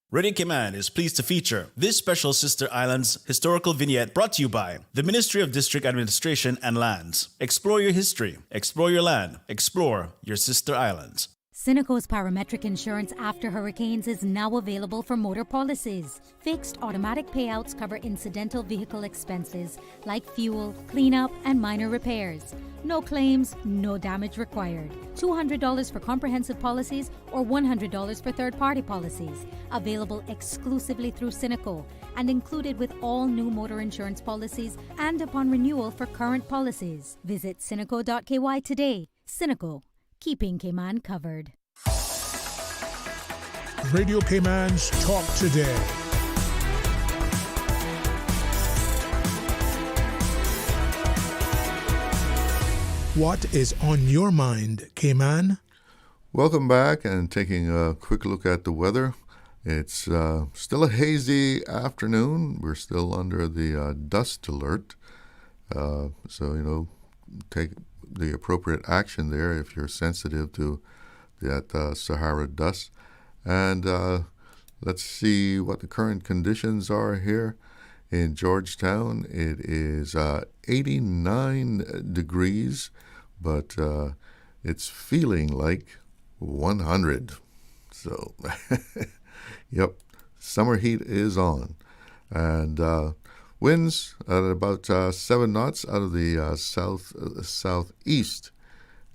Radio Cayman is pleased to feature this special Sister Islands historical vignette brought to you by the Ministry of District Administration and Lands. Explore your history, explore your land, explore your Sister Islands. Cineco's parametric insurance after hurricanes is now available for motor policies. Fixed automatic payouts cover incidental vehicle expenses like fuel, cleanup, and minor repairs. No claims, no damage required. $200 for comprehensive policies or $100 for third-party policies. Available exclusively through Cineco and included with all new motor insurance policies and upon renewal for current policies. Visit cineco.ky today. Cineco, keeping Cayman covered. Radio Cayman's Talk Today. What is on your mind, Cayman? Welcome back, and taking a quick look at the weather. It's still a hazy afternoon. We're still under the dust alert. So, take the appropriate action there if you're sensitive to that Sahara dust. And let's see what the current conditions are here. In Georgetown, it is 89 degrees, but it's feeling like 100. So, yep, summer heat is on. And winds at about 7 knots out of the southeast.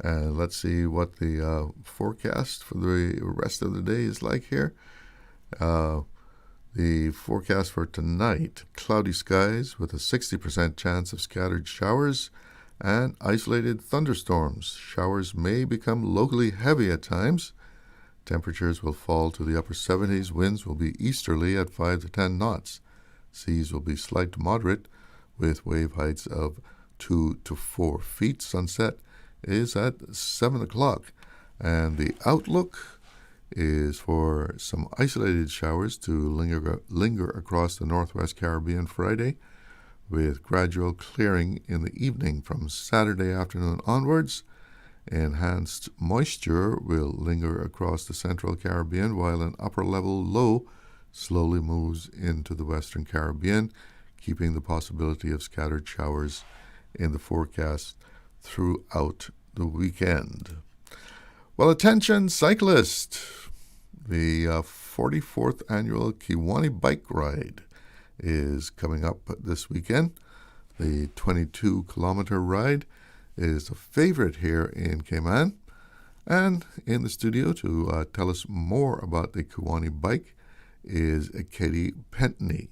And let's see what the forecast for the rest of the day is like here. The forecast for tonight, cloudy skies with a 60% chance of scattered showers and isolated thunderstorms. Showers may become locally heavy at times. Temperatures will fall to the upper 70s. Winds will be easterly at 5 to 10 knots. Seas will be slight to moderate with wave heights of 2 to 4 feet. Sunset is at 7 o'clock. And the outlook is for some isolated showers to linger across the Northwest Caribbean Friday, with gradual clearing in the evening from Saturday afternoon onwards. Enhanced moisture will linger across the Central Caribbean, while an upper-level low slowly moves into the Western Caribbean, keeping the possibility of scattered showers in the forecast throughout the weekend. Well, attention cyclists! The 44th annual Kiwanis bike ride is coming up this weekend. The 22-kilometer ride is a favorite here in Cayman. And in the studio to tell us more about the Kiwanis bike is Kadi Pentney.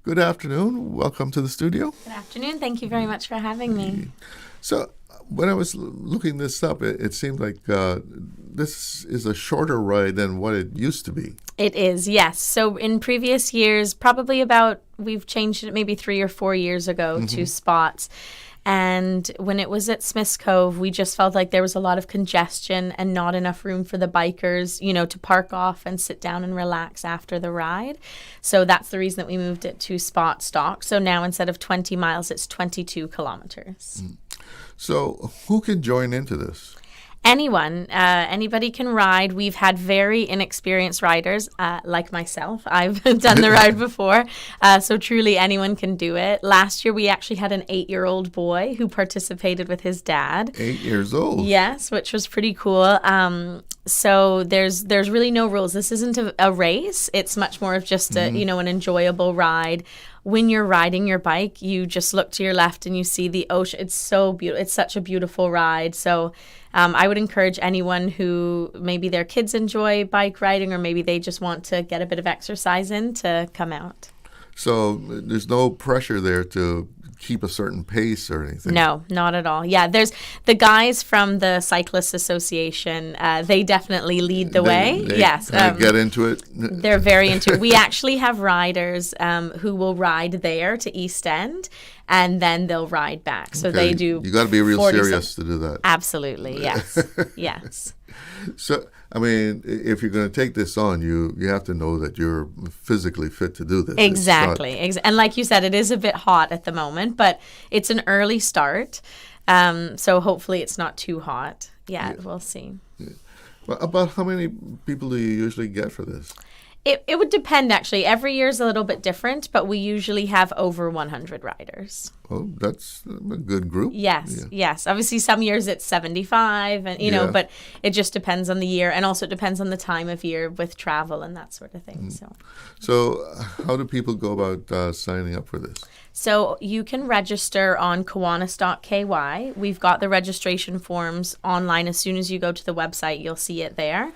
Good afternoon. Welcome to the studio. Good afternoon. Thank you very much for having me. So when I was looking this up, it seemed like this is a shorter ride than what it used to be. It is, yes. So in previous years, we've changed it maybe 3 or 4 years ago to spots. And when it was at Smith's Cove, we just felt like there was a lot of congestion and not enough room for the bikers, to park off and sit down and relax after the ride. So that's the reason that we moved it to spot stock. So now instead of 20 miles, it's 22 kilometers. So who can join into this? Anyone, anybody can ride. We've had very inexperienced riders, like myself. I've done the ride before, so truly anyone can do it. Last year, we actually had an 8-year-old boy who participated with his dad. 8 years old? Yes, which was pretty cool. So there's really no rules. This isn't a race. It's much more of just an enjoyable ride. When you're riding your bike, you just look to your left and you see the ocean. It's so beautiful. It's such a beautiful ride. So I would encourage anyone who maybe their kids enjoy bike riding or maybe they just want to get a bit of exercise in to come out. So there's no pressure there to keep a certain pace or anything? No, not at all. Yeah, there's the guys from the Cyclists Association. They definitely lead the way. Yes. They get into it? They're very into it. We actually have riders who will ride there to East End and then they'll ride back. So they do. You got to be real serious to do that. Absolutely. Yes. Yes. So, I mean, if you're going to take this on, you have to know that you're physically fit to do this. Exactly. And like you said, it is a bit hot at the moment, but it's an early start. So hopefully it's not too hot yet. We'll see. Yeah. Well, about how many people do you usually get for this? It would depend, actually. Every year is a little bit different, but we usually have over 100 riders. Oh, that's a good group. Yes, yes. Obviously, some years it's 75, and you know, but it just depends on the year, and also it depends on the time of year with travel and that sort of thing. So how do people go about signing up for this? So you can register on Kiwanis.ky. We've got the registration forms online. As soon as you go to the website, you'll see it there.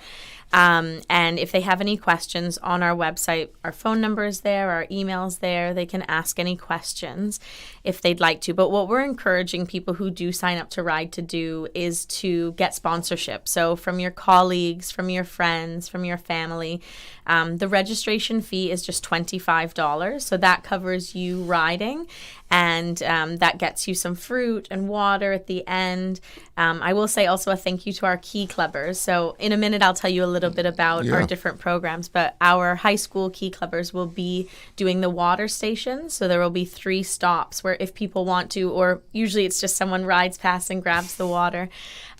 And if they have any questions on our website, our phone number is there, our email's there. They can ask any questions if they'd like to. But what we're encouraging people who do sign up to ride to do is to get sponsorship. So from your colleagues, from your friends, from your family. The registration fee is just $25. So that covers you riding. And that gets you some fruit and water at the end. I will say also a thank you to our Key Clubbers. So in a minute, I'll tell you a little bit about our different programs. But our high school Key Clubbers will be doing the water stations. So there will be 3 stops where if people want to, or usually it's just someone rides past and grabs the water.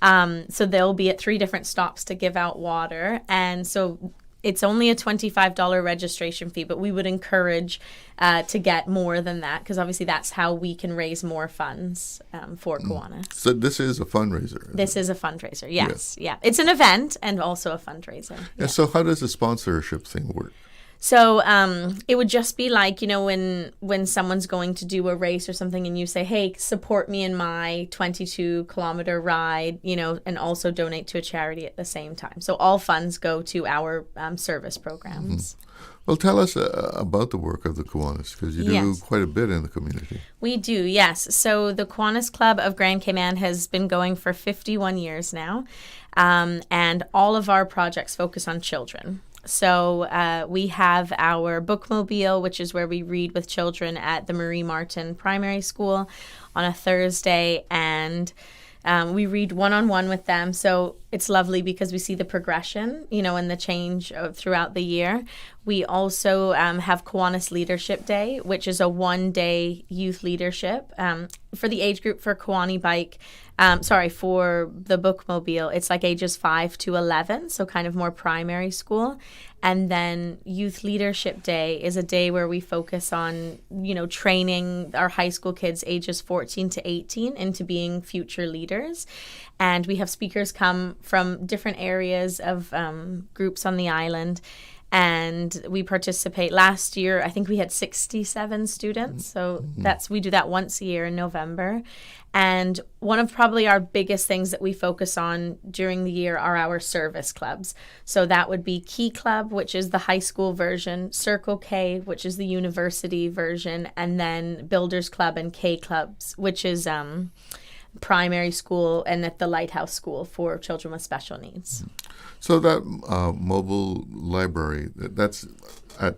So they'll be at 3 different stops to give out water. And so it's only a $25 registration fee, but we would encourage to get more than that because obviously that's how we can raise more funds for Kiwanis. So this is a fundraiser? This is a fundraiser, yes. Yeah. It's an event and also a fundraiser. Yeah. So how does the sponsorship thing work? So it would just be like, you know, when someone's going to do a race or something and you say, hey, support me in my 22-kilometer ride, you know, and also donate to a charity at the same time. So all funds go to our service programs. Well, tell us about the work of the Kiwanis, because you do quite a bit in the community. We do, yes. So the Kiwanis Club of Grand Cayman has been going for 51 years now, and all of our projects focus on children. So we have our bookmobile, which is where we read with children at the Marie Martin Primary School on a Thursday, and we read one-on-one with them. So it's lovely because we see the progression, you know, and the change throughout the year. We also have Kiwanis Leadership Day, which is a 1-day youth leadership for the age group for Kiwani Bike. For the bookmobile, it's like ages 5 to 11, so kind of more primary school. And then Youth Leadership Day is a day where we focus on, you know, training our high school kids ages 14 to 18 into being future leaders. And we have speakers come from different areas of groups on the island. And we participate. Last year, I think we had 67 students. So we do that once a year in November. And one of probably our biggest things that we focus on during the year are our service clubs. So that would be Key Club, which is the high school version, Circle K, which is the university version, and then Builders Club and K Clubs, which is primary school and at the Lighthouse School for children with special needs. So that mobile library, that's at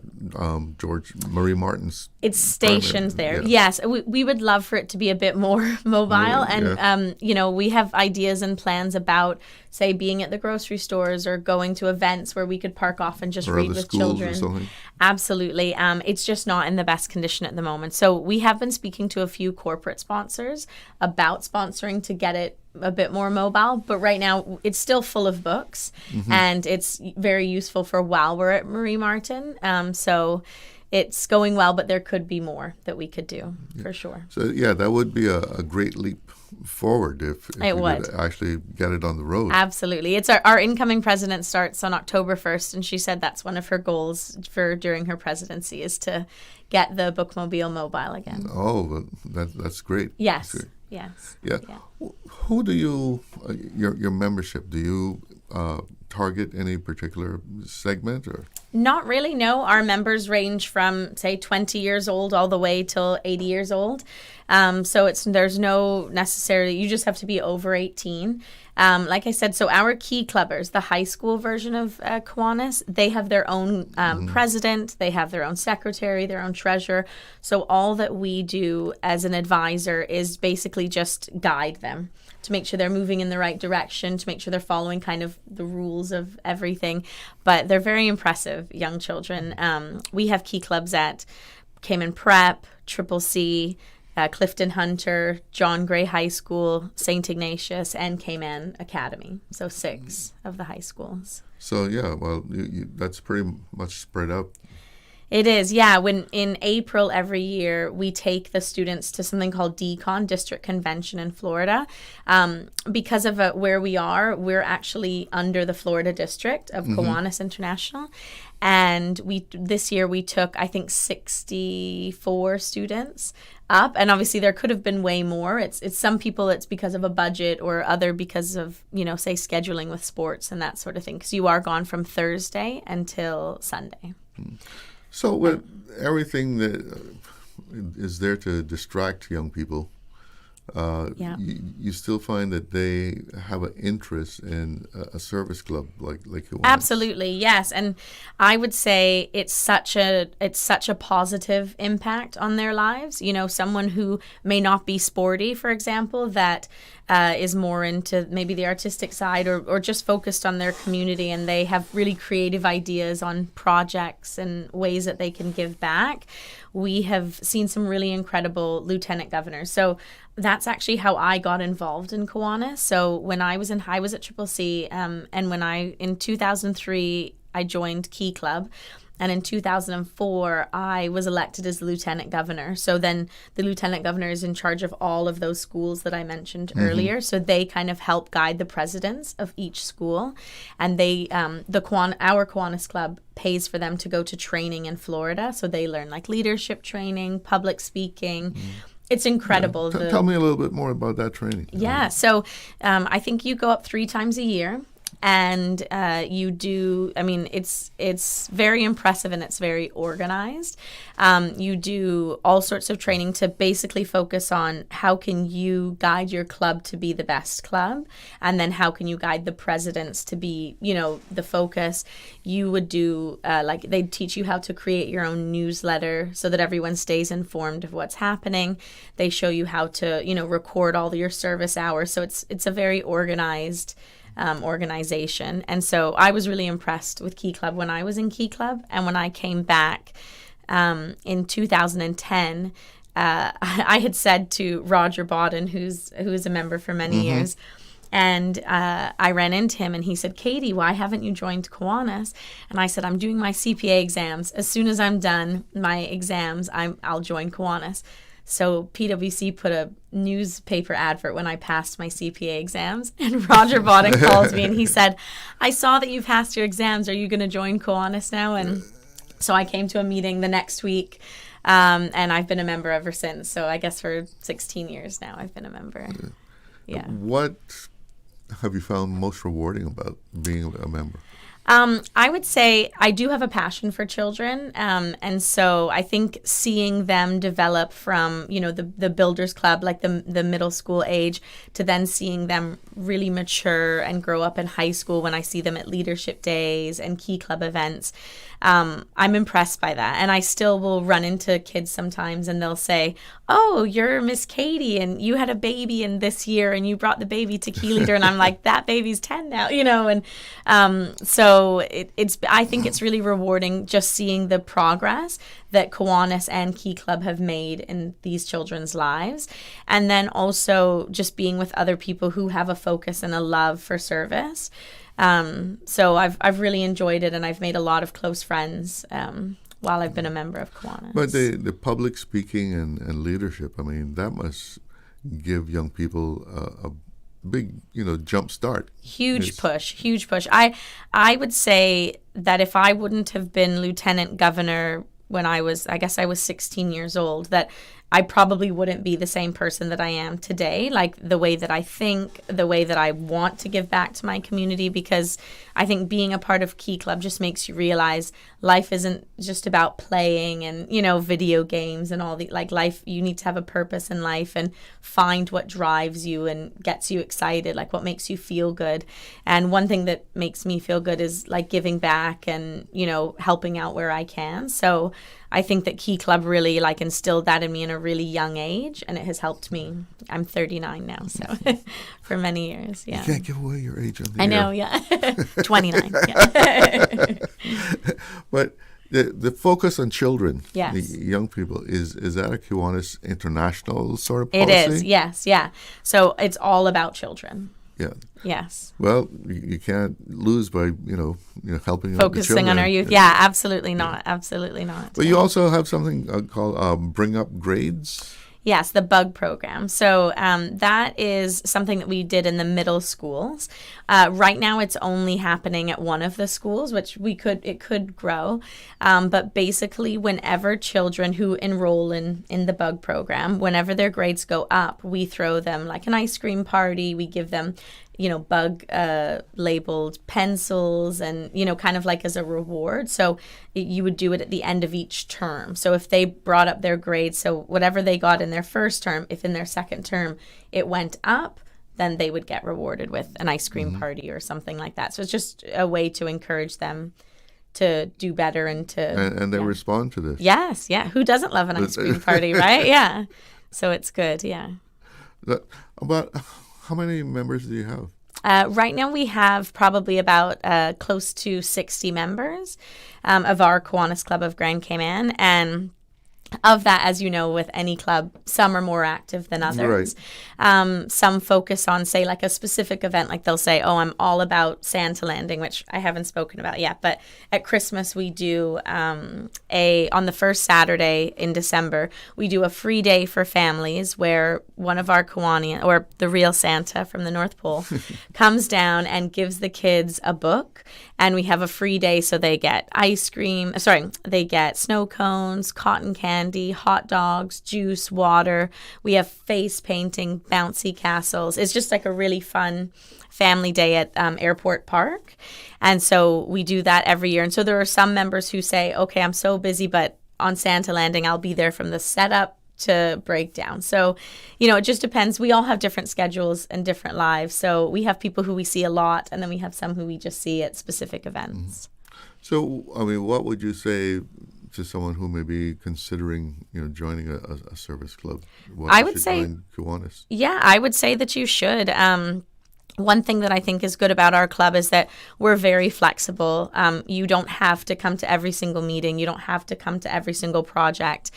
George Marie Martin's. It's stationed there. Yeah. Yes, we would love for it to be a bit more mobile, and we have ideas and plans about, say, being at the grocery stores or going to events where we could park off and just read with children. Or something. Absolutely. It's just not in the best condition at the moment. So we have been speaking to a few corporate sponsors about sponsoring to get it a bit more mobile, but right now it's still full of books, and it's very useful for while we're at Marie Martin. So it's going well, but there could be more that we could do for sure. So that would be a great leap forward if it we would could actually get it on the road. Absolutely. It's our incoming president starts on October 1st, and she said that's one of her goals for during her presidency is to get the bookmobile mobile again. Oh, that's great. Yes. That's great. Yes. Yeah. Who do you, your membership, do you target any particular segment or? Not really, no. Our members range from, say, 20 years old all the way till 80 years old. So there's no necessarily, you just have to be over 18. Like I said, so our key clubbers, the high school version of Kiwanis, they have their own president, they have their own secretary, their own treasurer. So all that we do as an advisor is basically just guide them to make sure they're moving in the right direction, to make sure they're following kind of the rules of everything. But they're very impressive young children. We have key clubs at Cayman Prep, Triple C, Clifton Hunter, John Gray High School, St. Ignatius, and Cayman Academy. So 6 of the high schools. So, that's pretty much spread out. It is, yeah. When in April every year, we take the students to something called DCON, District Convention in Florida. Because of where we are, we're actually under the Florida District of Kiwanis International. And this year we took, I think, 64 students up. And obviously there could have been way more. It's some people it's because of a budget or other because of, say, scheduling with sports and that sort of thing. Because you are gone from Thursday until Sunday. So with everything that is there to distract young people, you still find that they have an interest in a service club like Kiwanis. Absolutely, yes. And I would say it's such a positive impact on their lives. Someone who may not be sporty, for example, that is more into maybe the artistic side or just focused on their community, and they have really creative ideas on projects and ways that they can give back. We have seen some really incredible lieutenant governors. So that's actually how I got involved in Kiwanis. So when I was at Triple C, and when in 2003, I joined Key Club. And in 2004, I was elected as the lieutenant governor. So then the lieutenant governor is in charge of all of those schools that I mentioned earlier. So they kind of help guide the presidents of each school. And our Kiwanis Club pays for them to go to training in Florida. So they learn like leadership training, public speaking. It's incredible. Yeah. Tell me a little bit more about that training. Yeah. So I think you go up 3 times a year. And you do, it's very impressive and it's very organized. You do all sorts of training to basically focus on how can you guide your club to be the best club, and then how can you guide the presidents to be, the focus. You would do, they'd teach you how to create your own newsletter so that everyone stays informed of what's happening. They show you how to, record all your service hours. So it's a very organized organization. And so I was really impressed with Key Club when I was in Key Club. And when I came back in 2010, I had said to Roger Bodden, who is a member for many years, and I ran into him and he said, "Katie, why haven't you joined Kiwanis?" And I said, "I'm doing my CPA exams. As soon as I'm done my exams, I'll join Kiwanis." So PwC put a newspaper advert when I passed my CPA exams, and Roger Bodden calls me and he said, "I saw that you passed your exams. Are you going to join Kiwanis now?" And so I came to a meeting the next week, and I've been a member ever since. So I guess for 16 years now I've been a member. Yeah. What have you found most rewarding about being a member? I would say I do have a passion for children. And so I think seeing them develop from, the Builders Club, like the middle school age, to then seeing them really mature and grow up in high school when I see them at leadership days and key club events. I'm impressed by that. And I still will run into kids sometimes and they'll say, oh, you're Miss Katie and you had a baby in this year and you brought the baby to Key Leader. And I'm like, that baby's 10 now, and so I think it's really rewarding just seeing the progress that Kiwanis and Key Club have made in these children's lives. And then also just being with other people who have a focus and a love for service. So I've really enjoyed it, and I've made a lot of close friends while I've been a member of Kiwanis. But the public speaking and leadership, I mean, that must give young people a big, jump start. Huge push. I would say that if I wouldn't have been lieutenant governor when I was 16 years old, that I probably wouldn't be the same person that I am today, like the way that I think, the way that I want to give back to my community, because I think being a part of Key Club just makes you realize life isn't just about playing and, video games and all the, like life, you need to have a purpose in life and find what drives you and gets you excited, like what makes you feel good. And one thing that makes me feel good is like giving back and, helping out where I can. So I think that Key Club really like instilled that in me in a really young age, and it has helped me. I'm 39 now, so for many years, yeah. You can't give away your age on the I know, yeah. 29, yeah. But the focus on children, yes. the young people, is that a Kiwanis international sort of policy? It is, yes, yeah. So it's all about children. Yeah. Yes. Well, you can't lose by helping out the focusing children. on our youth. Yeah, absolutely not. Absolutely not. But you also have something called Bring Up Grades. Yes, the BUG program. So that is something that we did in the middle schools. Right now, it's only happening at one of the schools, which it could grow. But basically, whenever children who enroll in the BUG program, whenever their grades go up, we throw them like an ice cream party. We give them bug labeled pencils and, kind of like as a reward. So you would do it at the end of each term. So if they brought up their grades, so whatever they got in their first term, if in their second term it went up, then they would get rewarded with an ice cream party or something like that. So it's just a way to encourage them to do better and to... And they respond to this. Yes, yeah. Who doesn't love an ice cream party, right? Yeah. So it's good, yeah. About... How many members do you have? Right now we have probably about close to 60 members of our Kiwanis Club of Grand Cayman. And of that, as you know, with any club, some are more active than others. Right. Some focus on, say, like a specific event. Like they'll say, oh, I'm all about Santa landing, which I haven't spoken about yet. But at Christmas, we do on the first Saturday in December, we do a free day for families where one of our Kiwani, or the real Santa from the North Pole, comes down and gives the kids a book. And we have a free day, so they get they get snow cones, cotton candy, hot dogs, juice, water. We have face painting, bouncy castles. It's just like a really fun family day at Airport Park. And so we do that every year. And so there are some members who say, okay, I'm so busy, but on Santa Landing, I'll be there from the setup to breakdown. So, it just depends. We all have different schedules and different lives. So we have people who we see a lot, and then we have some who we just see at specific events. So, I mean, what would you say to someone who may be considering, joining a service club? I would say, join Kiwanis? Yeah, I would say that you should. One thing that I think is good about our club is that we're very flexible. You don't have to come to every single meeting. You don't have to come to every single project.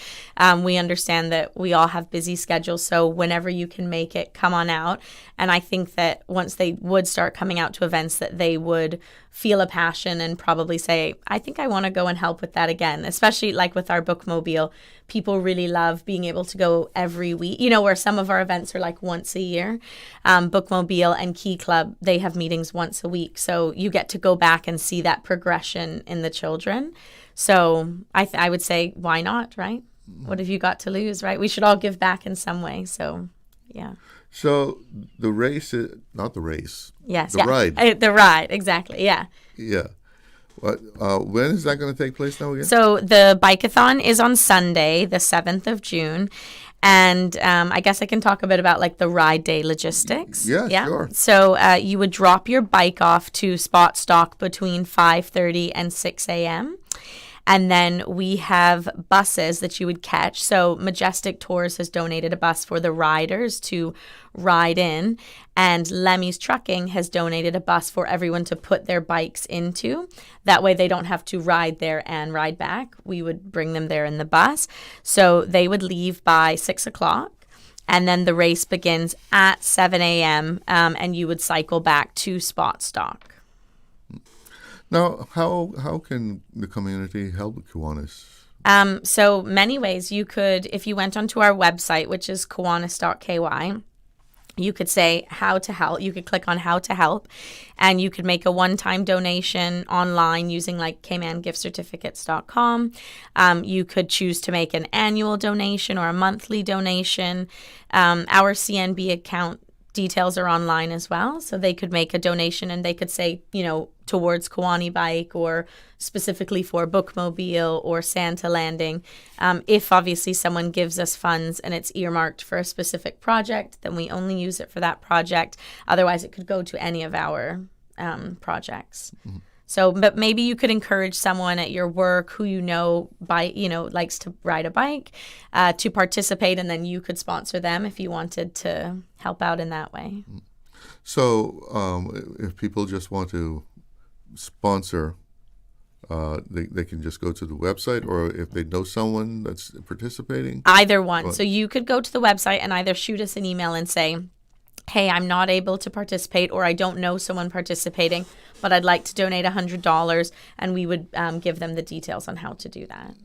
We understand that we all have busy schedules, so whenever you can make it, come on out. And I think that once they would start coming out to events, that they would feel a passion and probably say, I think I want to go and help with that again, especially like with our bookmobile. People really love being able to go every week, where some of our events are like once a year. Bookmobile and Key Club, they have meetings once a week. So you get to go back and see that progression in the children. So I would say, why not, right? What have you got to lose, right? We should all give back in some way. So, yeah. So the race is not the race. Yes. The ride. The ride, exactly. Yeah. Yeah. When is that going to take place now again? So the bike-a-thon is on Sunday, the 7th of June. And I guess I can talk a bit about like the ride day logistics. Yeah, sure. So you would drop your bike off to Spot Stock between 5:30 and 6 a.m. And then we have buses that you would catch. So Majestic Tours has donated a bus for the riders to ride in. And Lemmy's Trucking has donated a bus for everyone to put their bikes into. That way they don't have to ride there and ride back. We would bring them there in the bus. So they would leave by 6 o'clock. And then the race begins at 7 a.m. And you would cycle back to Spot Stock. Now, how can the community help Kiwanis? So many ways. You could, if you went onto our website, which is kiwanis.ky, you could say how to help. You could click on how to help, and you could make a one-time donation online using like caymangiftcertificates.com. You could choose to make an annual donation or a monthly donation. Our CNB account details are online as well, so they could make a donation and they could say, towards Kiwani Bike or specifically for Bookmobile or Santa Landing. If obviously someone gives us funds and it's earmarked for a specific project, then we only use it for that project. Otherwise, it could go to any of our projects. Mm-hmm. So, but maybe you could encourage someone at your work who likes to ride a bike to participate, and then you could sponsor them if you wanted to help out in that way. So, if people just want to sponsor, they can just go to the website, or if they know someone that's participating? Either one. So you could go to the website and either shoot us an email and say, hey, I'm not able to participate, or I don't know someone participating, but I'd like to donate $100, and we would give them the details on how to do that.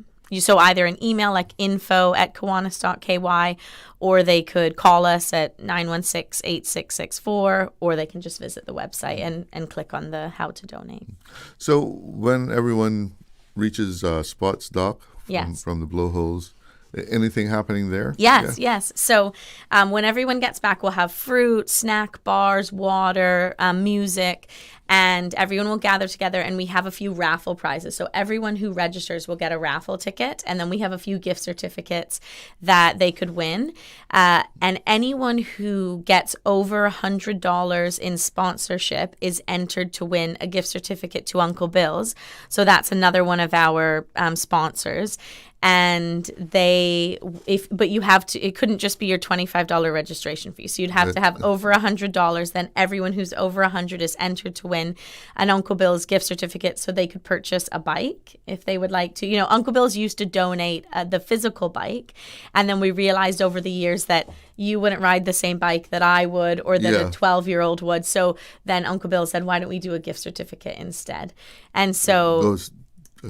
So either an email like info@kiwanis.ky, or they could call us at 916-8664, or they can just visit the website and click on the how to donate. So when everyone reaches Spots Dock from the blowholes, anything happening there? Yes. So when everyone gets back, we'll have fruit, snack bars, water, music, and everyone will gather together, and we have a few raffle prizes. So everyone who registers will get a raffle ticket, and then we have a few gift certificates that they could win. And anyone who gets over $100 in sponsorship is entered to win a gift certificate to Uncle Bill's. So that's another one of our sponsors. And it couldn't just be your $25 registration fee. So you'd have to have over $100. Then everyone who's over 100 is entered to win an Uncle Bill's gift certificate, so they could purchase a bike if they would like to. Uncle Bill's used to donate the physical bike, and then we realized over the years that you wouldn't ride the same bike that I would, or that a 12-year-old would. So then Uncle Bill said, why don't we do a gift certificate instead? And so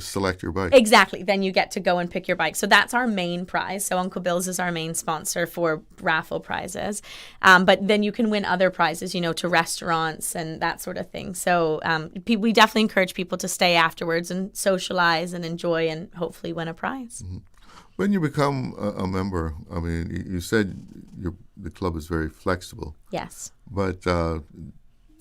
select your bike. Exactly. Then you get to go and pick your bike. So that's our main prize. So Uncle Bill's is our main sponsor for raffle prizes. But then you can win other prizes, to restaurants and that sort of thing. So we definitely encourage people to stay afterwards and socialize and enjoy and hopefully win a prize. Mm-hmm. When you become a member, I mean, you said the club is very flexible. Yes. But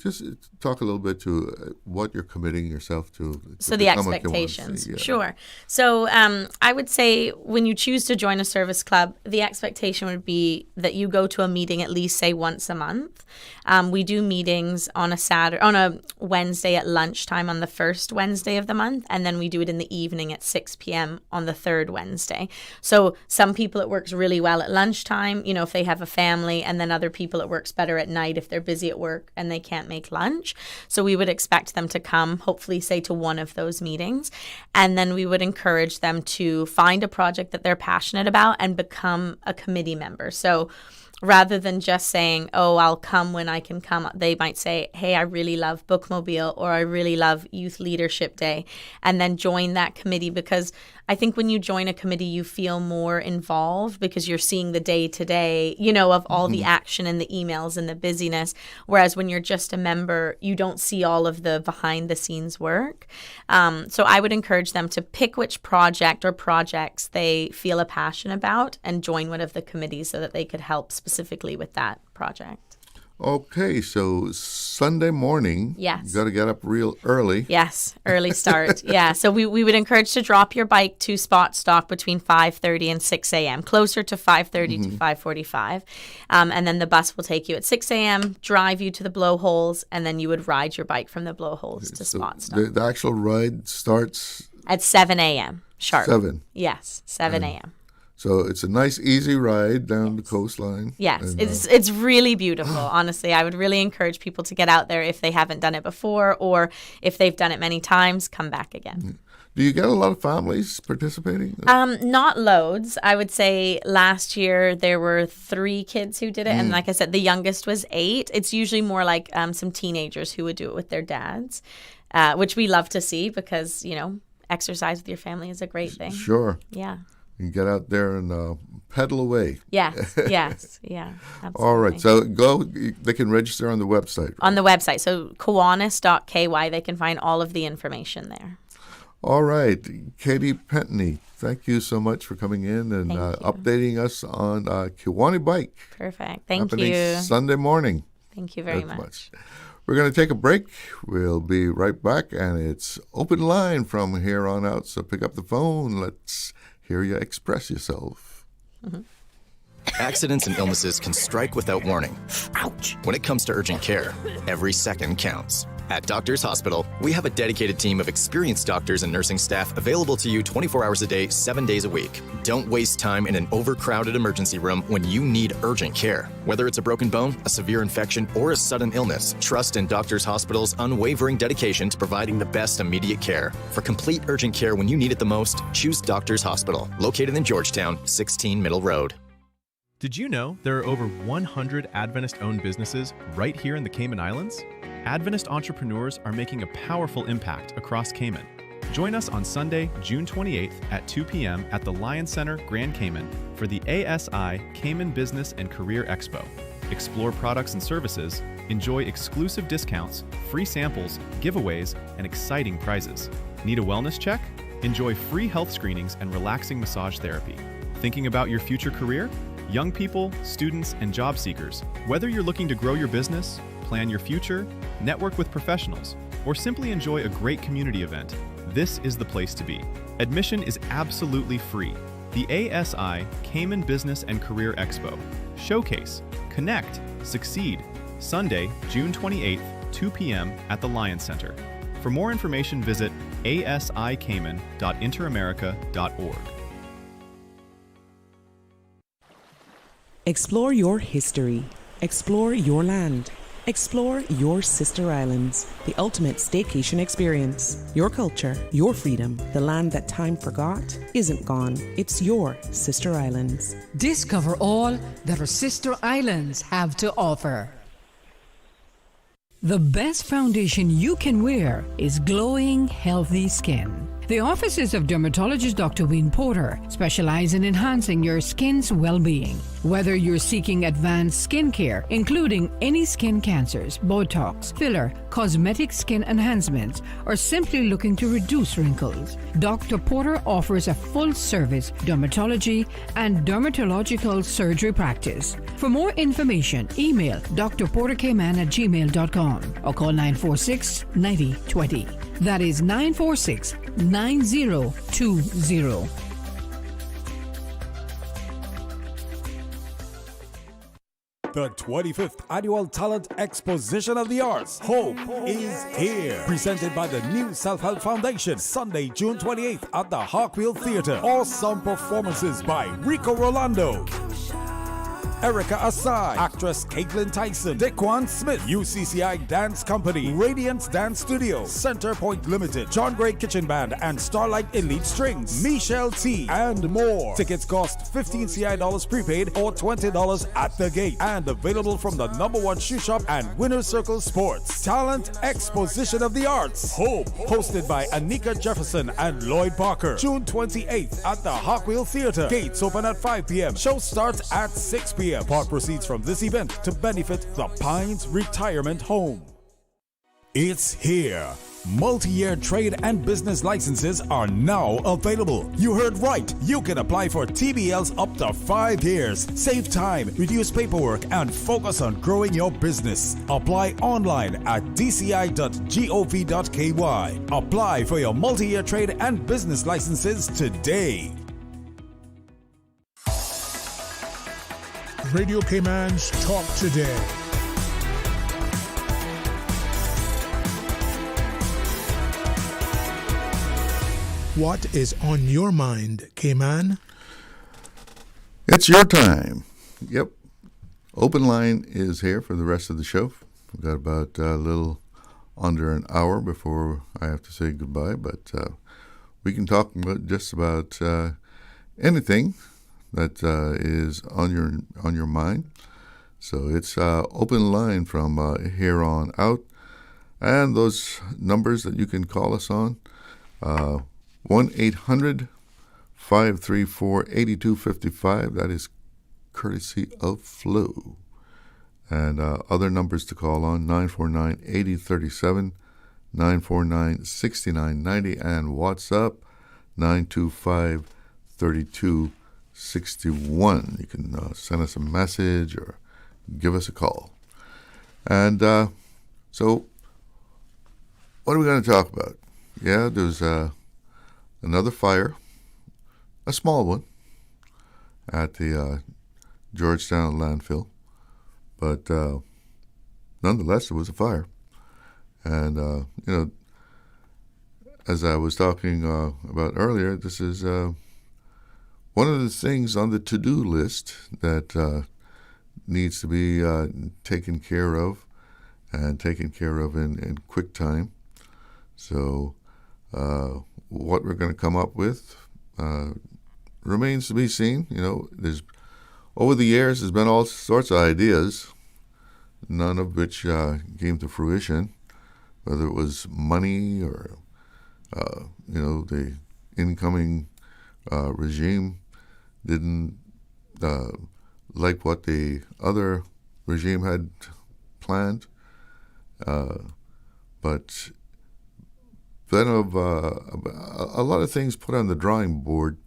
just talk a little bit to what you're committing yourself to. So the expectations. Sure. So I would say when you choose to join a service club, the expectation would be that you go to a meeting at least, say, once a month. We do meetings on a Wednesday at lunchtime on the first Wednesday of the month, and then we do it in the evening at 6 p.m. on the third Wednesday. So some people it works really well at lunchtime, if they have a family, and then other people it works better at night if they're busy at work and they can't make lunch. So we would expect them to come, hopefully, say, to one of those meetings. And then we would encourage them to find a project that they're passionate about and become a committee member. So rather than just saying, oh, I'll come when I can come, they might say, hey, I really love Bookmobile, or I really love Youth Leadership Day, and then join that committee. Because I think when you join a committee, you feel more involved because you're seeing the day-to-day, of all the action and the emails and the busyness. Whereas when you're just a member, you don't see all of the behind-the-scenes work. So I would encourage them to pick which project or projects they feel a passion about and join one of the committees so that they could help specifically with that project. Okay, so Sunday morning. Yes. You got to get up real early. Yes, early start. Yeah, so we would encourage to drop your bike to spot stock between 5:30 and 6 a.m., closer to 5:30 to 5:45. And then the bus will take you at 6 a.m., drive you to the blowholes, and then you would ride your bike from the blowholes to spot stock. The actual ride starts? At 7 a.m. sharp. 7? Yes, 7 a.m. So it's a nice, easy ride down the coastline. Yes, and, it's really beautiful, honestly. I would really encourage people to get out there if they haven't done it before, or if they've done it many times, come back again. Do you get a lot of families participating? Not loads. I would say last year there were 3 kids who did it. And like I said, the youngest was 8. It's usually more like some teenagers who would do it with their dads, which we love to see because, you know, exercise with your family is a great thing. Sure. Yeah. You get out there and pedal away. Yes, yes, yeah. Absolutely. All right, so they can register on the website. Right? On the website, so Kiwanis.ky, they can find all of the information there. All right, Katie Pentney, thank you so much for coming in and updating us on Kiwani Bike. Perfect, thank happening you. Sunday morning. Thank you very much. We're going to take a break. We'll be right back, and it's open line from here on out, so pick up the phone. Let's hear you express yourself. Accidents and illnesses can strike without warning. Ouch! When it comes to urgent care, every second counts. At Doctors Hospital, we have a dedicated team of experienced doctors and nursing staff available to you 24 hours a day, 7 days a week. Don't waste time in an overcrowded emergency room when you need urgent care. Whether it's a broken bone, a severe infection, or a sudden illness, trust in Doctors Hospital's unwavering dedication to providing the best immediate care. For complete urgent care when you need it the most, choose Doctors Hospital, located in Georgetown, 16 Middle Road. Did you know there are over 100 Adventist-owned businesses right here in the Cayman Islands? Adventist entrepreneurs are making a powerful impact across Cayman. Join us on Sunday, June 28th at 2 p.m. at the Lion Center, Grand Cayman for the ASI Cayman Business and Career Expo. Explore products and services, enjoy exclusive discounts, free samples, giveaways, and exciting prizes. Need a wellness check? Enjoy free health screenings and relaxing massage therapy. Thinking about your future career? Young people, students, and job seekers, whether you're looking to grow your business, plan your future, network with professionals, or simply enjoy a great community event, this is the place to be. Admission is absolutely free. The ASI Cayman Business and Career Expo. Showcase, connect, succeed. Sunday, June 28th, 2 p.m. at the Lion Center. For more information, visit asicayman.interamerica.org. Explore your history. Explore your land. Explore your sister islands. The ultimate staycation experience. Your culture, your freedom. The land that time forgot isn't gone. It's your sister islands. Discover all that our sister islands have to offer. The best foundation you can wear is glowing, healthy skin. The offices of dermatologist Dr. Wayne Porter specialize in enhancing your skin's well-being. Whether you're seeking advanced skincare, including any skin cancers, Botox, filler, cosmetic skin enhancements, or simply looking to reduce wrinkles, Dr. Porter offers a full-service dermatology and dermatological surgery practice. For more information, email drportercayman@gmail.com or call 946-9020. That is 946-9020. The 25th Annual Talent Exposition of the Arts, Hope is Here. Presented by the New Self-Help Foundation, Sunday, June 28th at the Hawkwheel Theatre. Awesome performances by Rico Rolando, Erica Asai, actress Caitlin Tyson, Dequan Smith, UCCI Dance Company, Radiance Dance Studio, Center Point Limited, John Gray Kitchen Band, and Starlight Elite Strings, Michelle T, and more. Tickets cost $15 CI prepaid or $20 at the gate, and available from the #1 shoe shop and Winner's Circle Sports. Talent Exposition of the Arts, Hope, hosted by Anika Jefferson and Lloyd Parker. June 28th at the Hawkwheel Theatre. Gates open at 5 p.m. Show starts at 6 p.m. Part proceeds from this event to benefit the Pines Retirement Home. It's here. Multi-year trade and business licenses are now available. You heard right. You can apply for TBLs up to 5 years. Save time, reduce paperwork, and focus on growing your business. Apply online at dci.gov.ky. Apply for your multi-year trade and business licenses today. Radio Cayman's Talk Today. What is on your mind, Cayman? It's your time. Yep. Open line is here for the rest of the show. We've got about a little under an hour before I have to say goodbye, but we can talk about just about anything that is on your mind. So it's open line from here on out, and those numbers that you can call us on: 1-800-534-8255. That is courtesy of Flo. And other numbers to call on: 949-8037, 949-6990, and WhatsApp 925-3261. You can send us a message or give us a call. And so what are we going to talk about? Yeah, there's another fire, a small one, at the Georgetown landfill. But nonetheless, it was a fire. And, as I was talking about earlier, this is one of the things on the to-do list that needs to be taken care of, and taken care of in quick time. So what we're going to come up with remains to be seen. There's over the years, there's been all sorts of ideas, none of which came to fruition, whether it was money or, the incoming regime didn't like what the other regime had planned. But then of a lot of things put on the drawing board,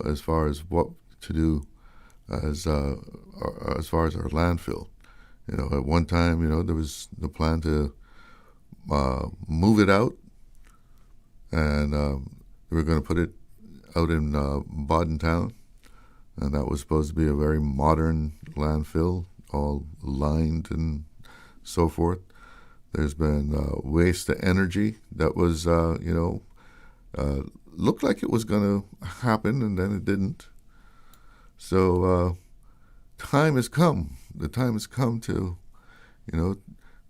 as far as what to do as far as our landfill. At one time, there was the plan to move it out, and we were going to put it out in Bodden Town, and that was supposed to be a very modern landfill, all lined and so forth. There's been waste to energy that was, looked like it was going to happen, and then it didn't. So time has come. The time has come to,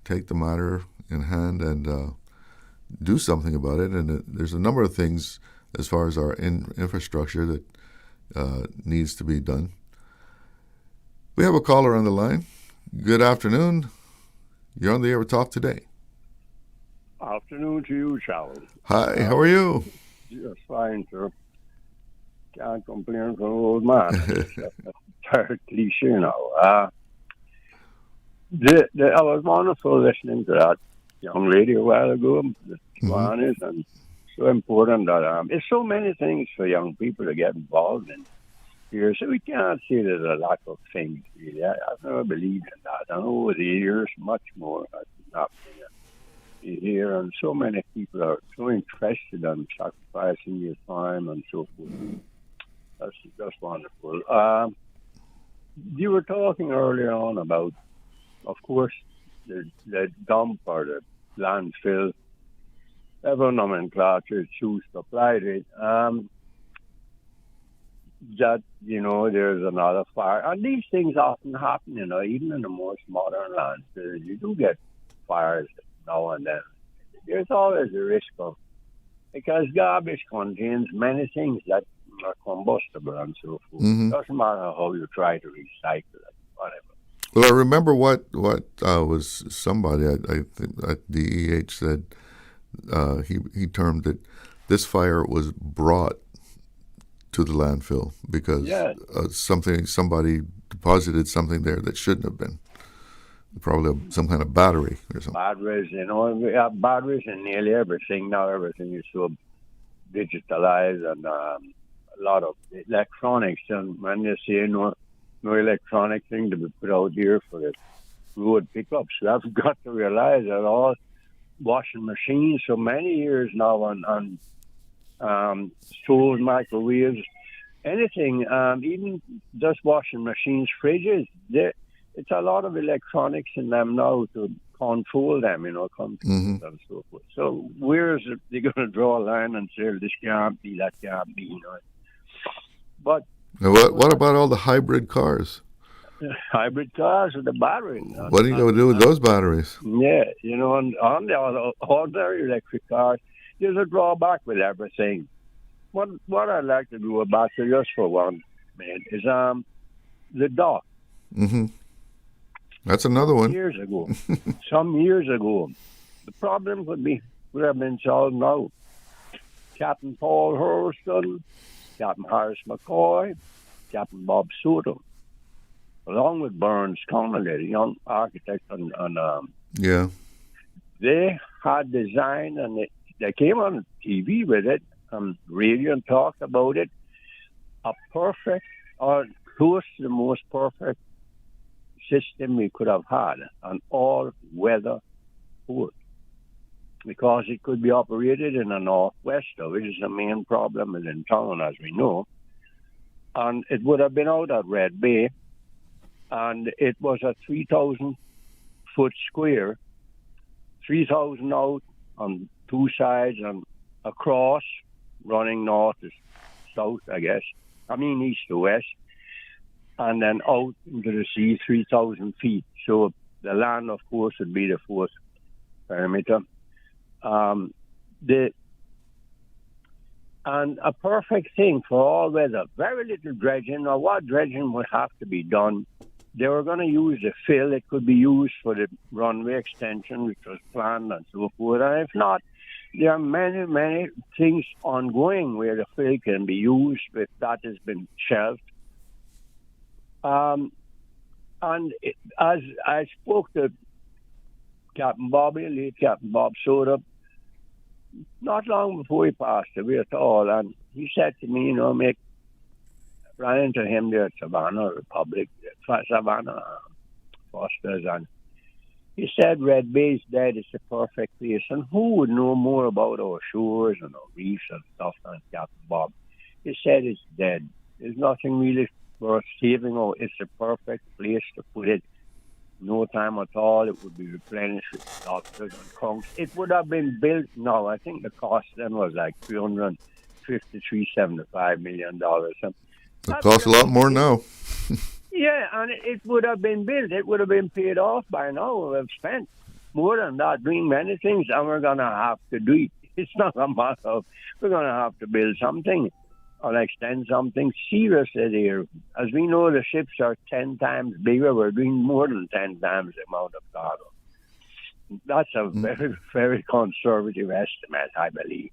take the matter in hand and do something about it. And there's a number of things as far as our infrastructure that needs to be done. We have a caller on the line. Good afternoon. You're on the air with Talk Today. Afternoon to you, Charles. Hi, how are you? Just fine, sir. Can't complain from an old man. Tired cliche now. I was wonderful listening to that young lady a while ago, the Kiwanis, and so important that there's so many things for young people to get involved in here. So we can't say there's a lack of things. Really. I've never believed in that. And over the years, much more has been happening here, and so many people are so interested in sacrificing your time and so forth. That's wonderful. You were talking earlier on about, of course, the dump or the landfill, whatever nomenclature choose to apply to it. That, there's another fire. And these things often happen, even in the most modern landfills. You do get fires now and then. There's always a risk of, because garbage contains many things that are combustible and so forth. Mm-hmm. It doesn't matter how you try to recycle it, whatever. Well, I remember what was somebody, I think at DEH said, he termed it, this fire was brought to the landfill because somebody deposited something there that shouldn't have been. Probably some kind of battery or something. Batteries, we have batteries in nearly everything now. Everything is so digitalized, and a lot of electronics. And when you say no electronic thing to be put out here for the road pickups, we have got to realize that all washing machines so many years now on stoves, microwaves, anything, even just washing machines, fridges, it's a lot of electronics in them now to control them, and so forth. So where is it they're going to draw a line and say this can't be, that can't be, But now what about all the hybrid cars? Hybrid cars with the battery. What are you going to do with those batteries? Yeah, on the ordinary electric cars, there's a drawback with everything. What I'd like to do about it, just for one minute, is the dock. Mm-hmm. That's another one. Some years ago, the problem would have been solved now. Captain Paul Hurston, Captain Harris McCoy, Captain Bob Soto, along with Burns Connolly, the young architect, and they had designed, and they came on TV with it, radio, and talked about it, a perfect, or close to the most perfect system we could have had, an all-weather port, because it could be operated in the northwest, which is the main problem in town, as we know. And it would have been out at Red Bay, and it was a 3,000-foot square, 3,000 out on two sides and across, running north to south, east to west, and then out into the sea, 3,000 feet. So the land, of course, would be the fourth perimeter. And a perfect thing for all weather. Very little dredging, or what dredging would have to be done. They were going to use the fill. It could be used for the runway extension, which was planned, and so forth. And if not, there are many, many things ongoing where the fill can be used, if that has been shelved. As I spoke to Captain Bobby, late Captain Bob Soda, not long before he passed away at all, and he said to me, ran into him there at Savannah Foster's, and he said Red Bay's dead. It's a perfect place, and who would know more about our shores and our reefs and stuff than Captain Bob? He said it's dead. There's nothing really worth saving. It's a perfect place to put it. No time at all. It would be replenished with doctors and conchs. It would have been built now. I think the cost then was like $375 million. It costs a lot more now. Yeah, and it would have been built. It would have been paid off by now. We've spent more than that doing many things, and we're going to have to do it. It's not a matter of we're going to have to build something or extend something seriously there. As we know, the ships are 10 times bigger. We're doing more than 10 times the amount of cargo. That's a very, very conservative estimate, I believe.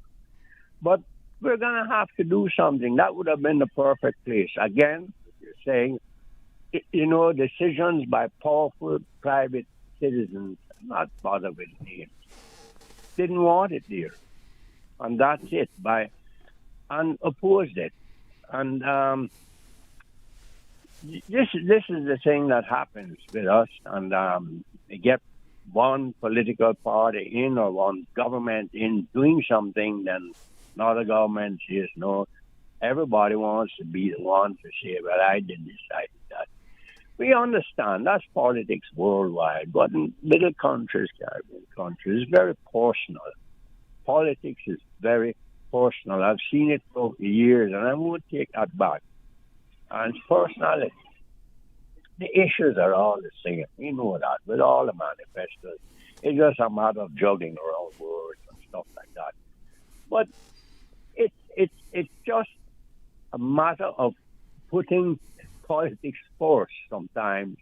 But we're going to have to do something. That would have been the perfect place. Again, you're saying, decisions by powerful private citizens, not bothered with names, didn't want it there. And that's it. And opposed it. And this is the thing that happens with us. And they get one political party in or one government in doing something, then another government says no. Everybody wants to be the one to say, well, I did this, I did that. We understand that's politics worldwide, but in little countries, Caribbean countries, it's very personal. Politics is very personal. I've seen it for years, and I won't take that back. And it's personality. The issues are all the same. We know that with all the manifestos. It's just a matter of juggling around words and stuff like that. But it's just a matter of putting politics first sometimes,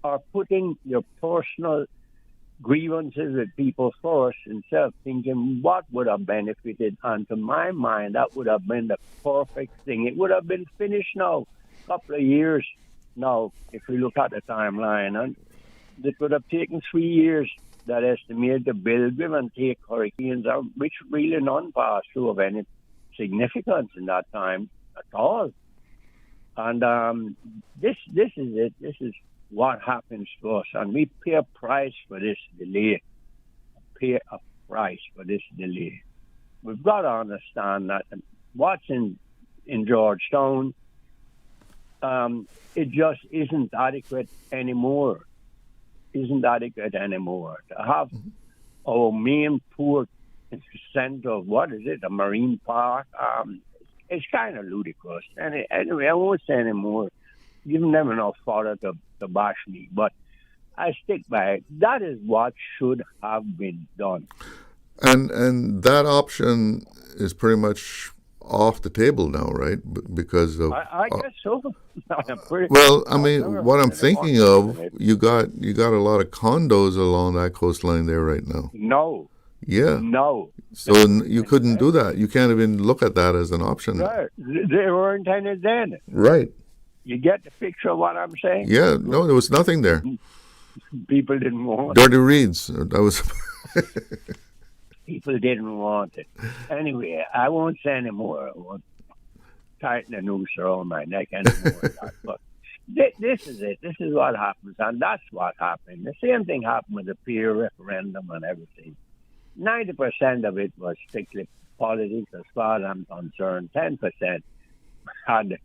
or putting your personal grievances with people first instead of thinking what would have benefited. And to my mind, that would have been the perfect thing. It would have been finished now, a couple of years now, if we look at the timeline. And that would have taken 3 years, that estimated to build them and take hurricanes out, which really none passed through of any significance in that time at all. And this is it. This is what happens to us, and we pay a price for this delay. Pay a price for this delay. We've got to understand that what's in Georgetown, it just isn't adequate anymore. To have our main port in the center of, a marine park, it's kind of ludicrous. Anyway, I won't say anymore. You've never enough fodder to bash me, but I stick by it. That is what should have been done. And that option is pretty much off the table now, right? Because of I guess so. Well, I mean, what I'm thinking of, you got a lot of condos along that coastline there right now. No. Yeah. No. So you couldn't do that. You can't even look at that as an option. Right. They weren't any then. Right. You get the picture of what I'm saying? Yeah. No, there was nothing there. People didn't want Dirty Reeds. That was. People didn't want it. Anyway, I won't say any more. I won't tighten the noose around my neck anymore. But this is it. This is what happens, and that's what happened. The same thing happened with the peer referendum and everything. 90% of it was strictly politics, as far as I'm concerned. 10% had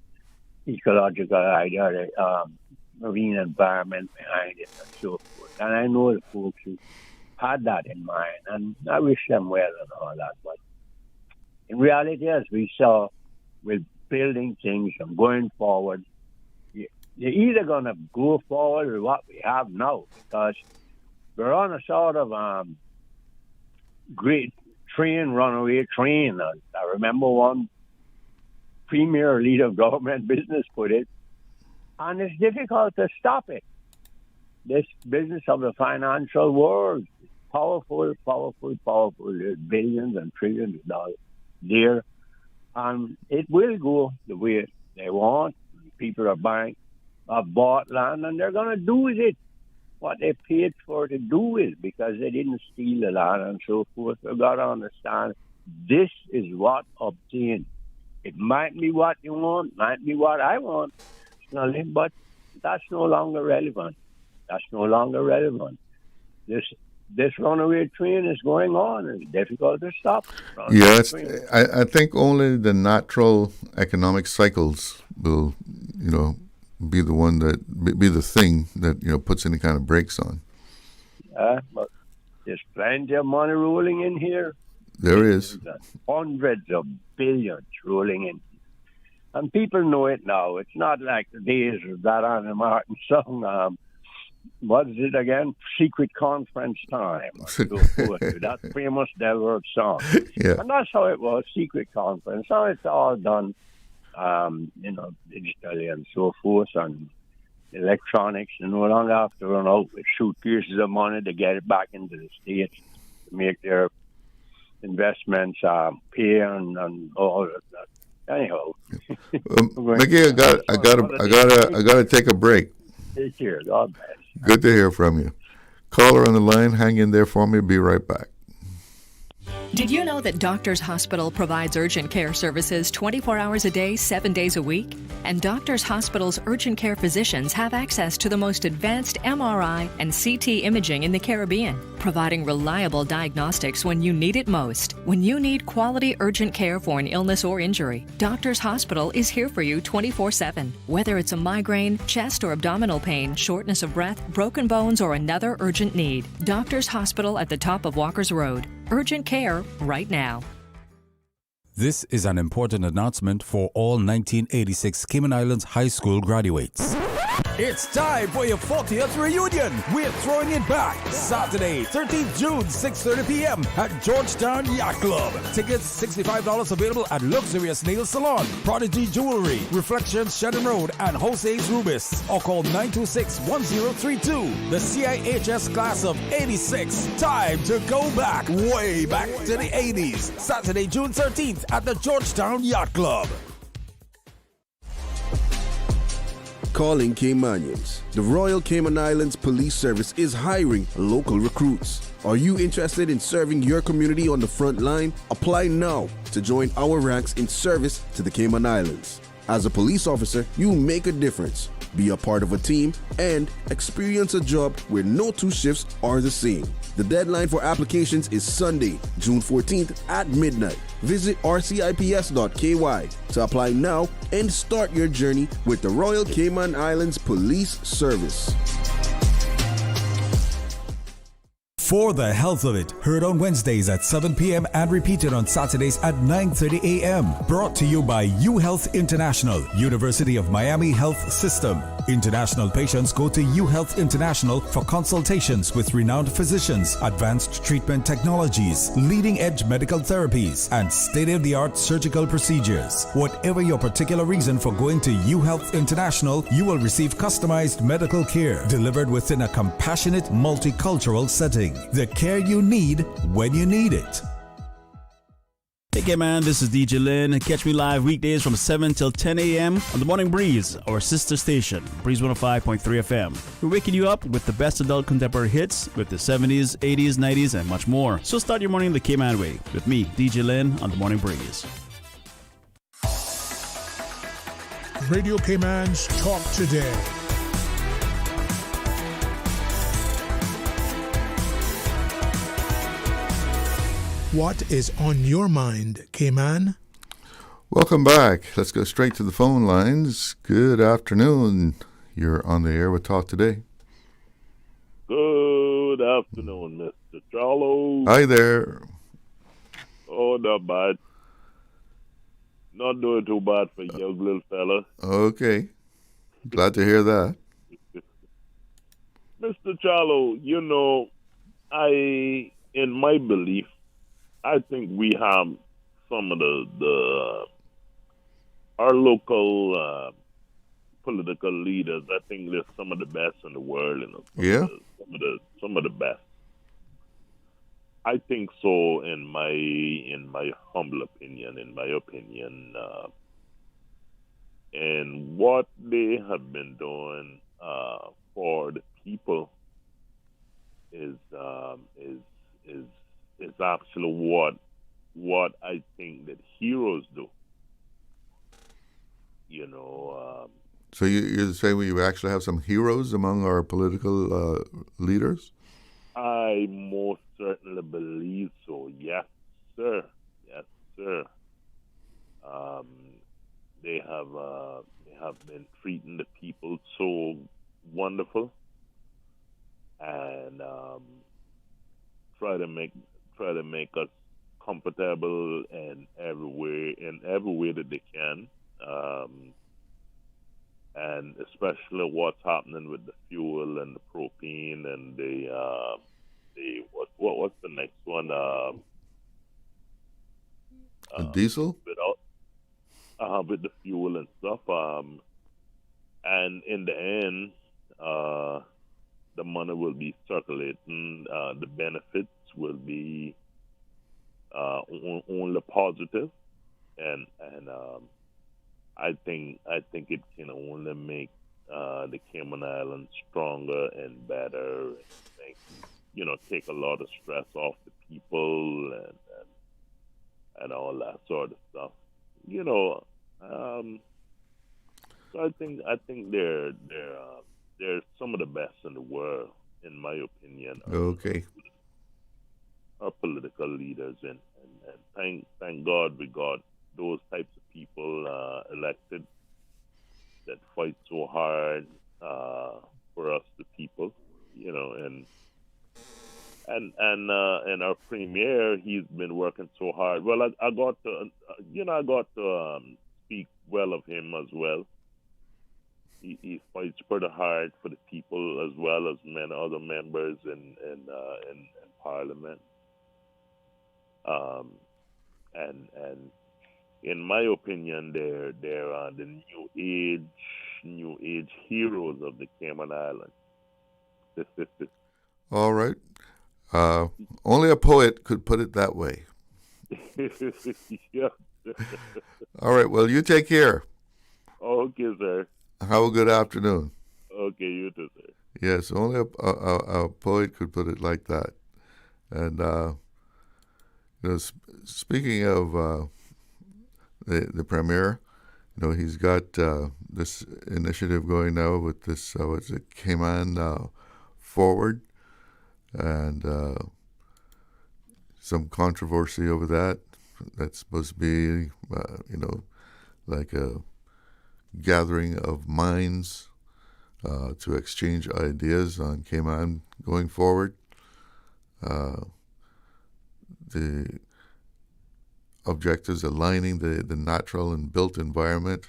ecological idea, marine environment behind it, and so forth. And I know the folks who had that in mind, and I wish them well and all that. But in reality, as we saw with building things and going forward, you're either going to go forward with what we have now, because we're on a sort of great runaway train. I remember one premier leader of government business put it, and it's difficult to stop it. This business of the financial world is powerful. There's billions and trillions of dollars there, and it will go the way they want. People have bought land, and they're going to do with it what they paid for to do with it, because they didn't steal the land and so forth. We've got to understand this is what obtained. It might be what you want, might be what I want, but that's no longer relevant. This runaway train is going on. It's difficult to stop. Yeah, I think only the natural economic cycles will, be the one that be the thing that puts any kind of brakes on. But there's plenty of money rolling in here. There is. Hundreds of billions rolling in. And people know it now. It's not like the days of that Anna Martin song, what is it again? Secret Conference Time. That famous Delbert song. Yeah. And that's how it was, Secret Conference. Now it's all done, digitally and so forth, and electronics. You no longer have to run out with suitcases of money to get it back into the States to make their investments pay and all of that. Anyhow, Mickey, I gotta take a break. Take care. God bless. Good to hear from you. Caller on the line, hang in there for me. Be right back. Did you know that Doctors Hospital provides urgent care services 24 hours a day, 7 days a week? And Doctors Hospital's urgent care physicians have access to the most advanced MRI and CT imaging in the Caribbean, providing reliable diagnostics when you need it most. When you need quality urgent care for an illness or injury, Doctors Hospital is here for you 24/7. Whether it's a migraine, chest or abdominal pain, shortness of breath, broken bones, or another urgent need, Doctors Hospital at the top of Walker's Road. Urgent care right now. This is an important announcement for all 1986 Cayman Islands High School graduates. It's time for your 40th reunion. We're throwing it back Saturday, 13th June, 6:30 p.m. at Georgetown Yacht Club. Tickets $65 available at Luxurious Nail Salon, Prodigy Jewelry, Reflections Shedden Road, and Jose's Rubis. Or call 926-1032. The CIHS class of 86. Time to go back, way back to the 80s. Saturday, June 13th at the Georgetown Yacht Club. Calling Caymanians. The Royal Cayman Islands Police Service is hiring local recruits. Are you interested in serving your community on the front line? Apply now to join our ranks in service to the Cayman Islands. As a police officer, you make a difference. Be a part of a team and experience a job where no two shifts are the same. The deadline for applications is Sunday, June 14th at midnight. Visit rcips.ky to apply now and start your journey with the Royal Cayman Islands Police Service. For the Health of It, heard on Wednesdays at 7 p.m. and repeated on Saturdays at 9:30 a.m. Brought to you by UHealth International, University of Miami Health System. International patients go to UHealth International for consultations with renowned physicians, advanced treatment technologies, leading-edge medical therapies, and state-of-the-art surgical procedures. Whatever your particular reason for going to UHealth International, you will receive customized medical care delivered within a compassionate, multicultural setting. The care you need when you need it. Hey Cayman, this is DJ Lynn. Catch me live weekdays from 7 till 10 a.m. on the Morning Breeze, our sister station, Breeze 105.3 FM. We're waking you up with the best adult contemporary hits with the 70s, 80s, 90s, and much more. So start your morning the Cayman way with me, DJ Lynn, on the Morning Breeze. Radio Cayman's Talk Today. What is on your mind, Cayman? Welcome back. Let's go straight to the phone lines. Good afternoon. You're on the air with Talk Today. Good afternoon, Mr. Charlo. Hi there. Oh, not bad. Not doing too bad for young little fella. Okay. Glad to hear that. Mr. Charlo, you know, in my belief, I think we have some of our local political leaders. I think they're some of the best in the world. You know, some of the best. I think so. In my humble opinion, and what they have been doing for the people is actually what I think that heroes do. You know. So you're saying we actually have some heroes among our political leaders? I most certainly believe so. Yes, sir. Yes, sir. They have been treating the people so wonderful, and try to make us comfortable in every way that they can, and especially what's happening with the fuel and the propane and the what's the next one? Diesel. With the fuel and stuff, and in the end, the money will be circulating. The benefits will be only positive, and I think it can only make the Cayman Islands stronger and better, and make, take a lot of stress off the people and all that sort of stuff. So I think they're some of the best in the world, in my opinion. Okay. Our political leaders, and thank God we got those types of people elected that fight so hard for us, the people, and our premier, he's been working so hard. Well, I got to speak well of him as well. He fights pretty hard for the people as well as many other members in Parliament. And in my opinion, they're the new age heroes of the Cayman Islands. All right. Only a poet could put it that way. Yeah. All right. Well, you take care. Okay, sir. Have a good afternoon. Okay, you too, sir. Yes, only a poet could put it like that. And speaking of the premier, he's got this initiative going now with this what's it, Cayman Forward, and some controversy over that. That's supposed to be, like a gathering of minds to exchange ideas on Cayman going forward. The objectives aligning the natural and built environment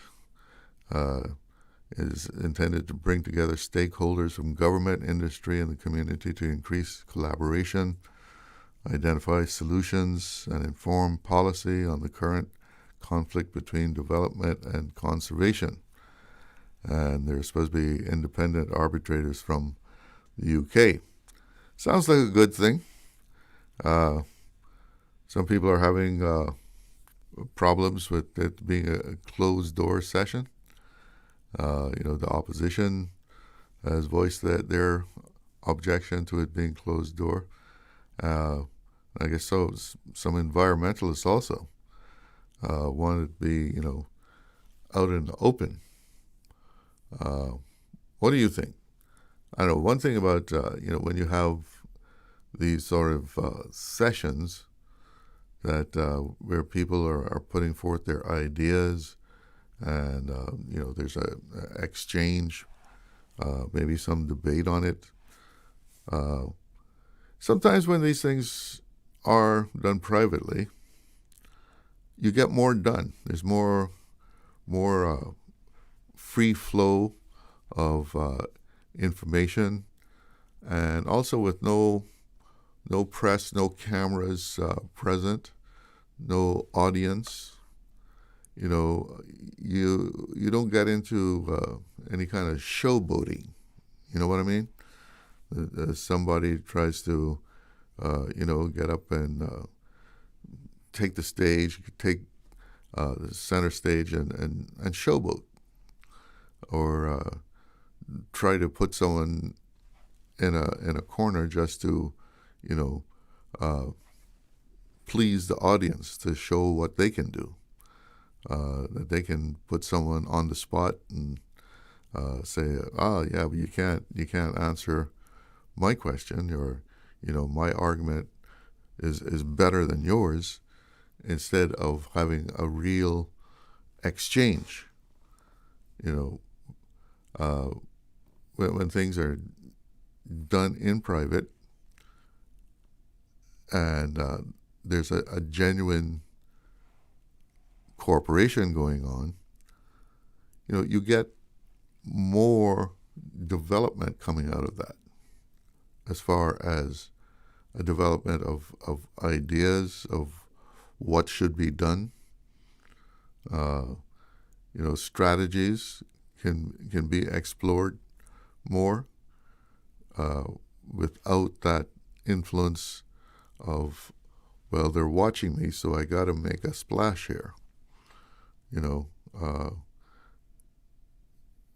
is intended to bring together stakeholders from government, industry, and the community to increase collaboration, identify solutions, and inform policy on the current conflict between development and conservation. And they're supposed to be independent arbitrators from the UK. Sounds like a good thing. Some people are having problems with it being a closed-door session. The opposition has voiced their objection to it being closed-door. I guess so. Some environmentalists also want it to be, out in the open. What do you think? I know one thing about, when you have these sort of sessions that where people are putting forth their ideas and, there's a exchange, maybe some debate on it. Sometimes when these things are done privately, you get more done. There's more free flow of information, and also with no press, no cameras present, no audience. You don't get into any kind of showboating. You know what I mean? Somebody tries to, get up and take the stage, take the center stage and showboat, or try to put someone in a corner just to, please the audience, to show what they can do. That they can put someone on the spot and say, yeah, but you can't answer my question, or my argument is better than yours, instead of having a real exchange. When things are done in private and there's a genuine cooperation going on, you get more development coming out of that, as far as a development of ideas of what should be done. Strategies can be explored more without that influence of, well, they're watching me, so I got to make a splash here.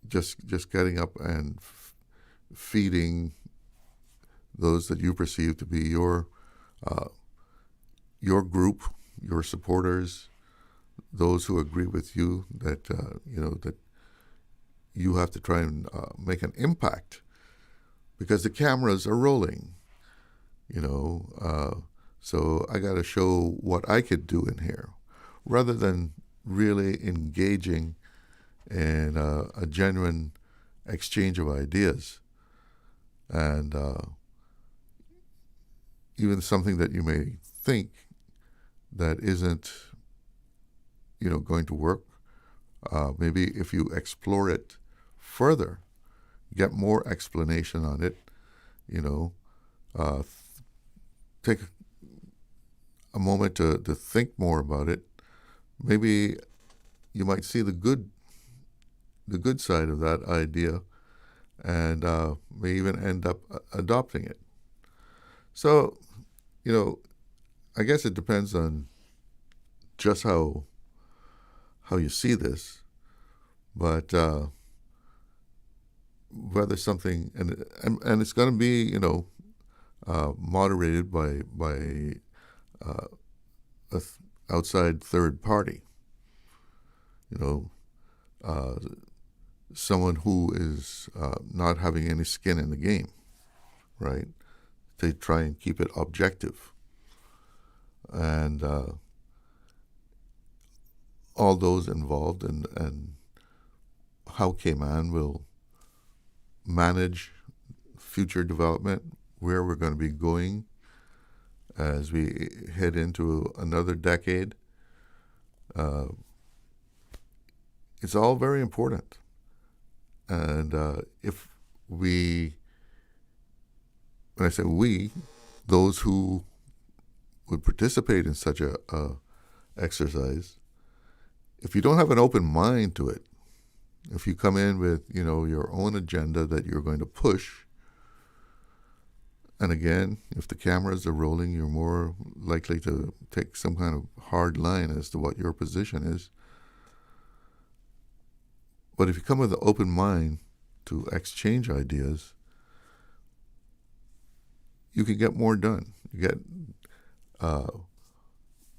Just getting up and feeding those that you perceive to be your group, your supporters, those who agree with you, that that you have to try and make an impact, because the cameras are rolling. So I got to show what I could do in here, rather than really engaging in a genuine exchange of ideas, and even something that you may think that isn't, going to work. Maybe if you explore it further, get more explanation on it, take a moment to think more about it. Maybe you might see the good side of that idea, and may even end up adopting it. So, I guess it depends on just how you see this, but whether something, and it's going to be, moderated by a outside third party. Someone who is not having any skin in the game, right? They try and keep it objective. And all those involved and how Cayman will manage future development, where we're going to be going as we head into another decade. It's all very important. And if when I say we, those who would participate in such a exercise, if you don't have an open mind to it, if you come in with, your own agenda that you're going to push, and again, if the cameras are rolling, you're more likely to take some kind of hard line as to what your position is. But if you come with an open mind to exchange ideas, you can get more done. You get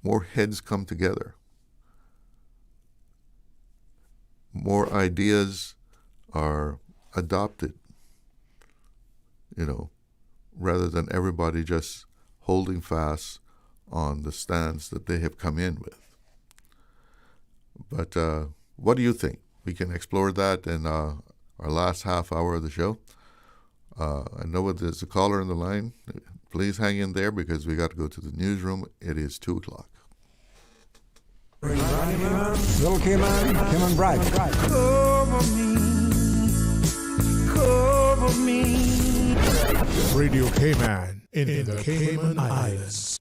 more heads come together. More ideas are adopted, rather than everybody just holding fast on the stance that they have come in with. But what do you think? We can explore that in our last half hour of the show. I know there's a caller on the line. Please hang in there because we got to go to the newsroom. It is 2 o'clock. Little Cayman, Cayman Bride. Cover me. Radio Cayman in the Cayman Islands.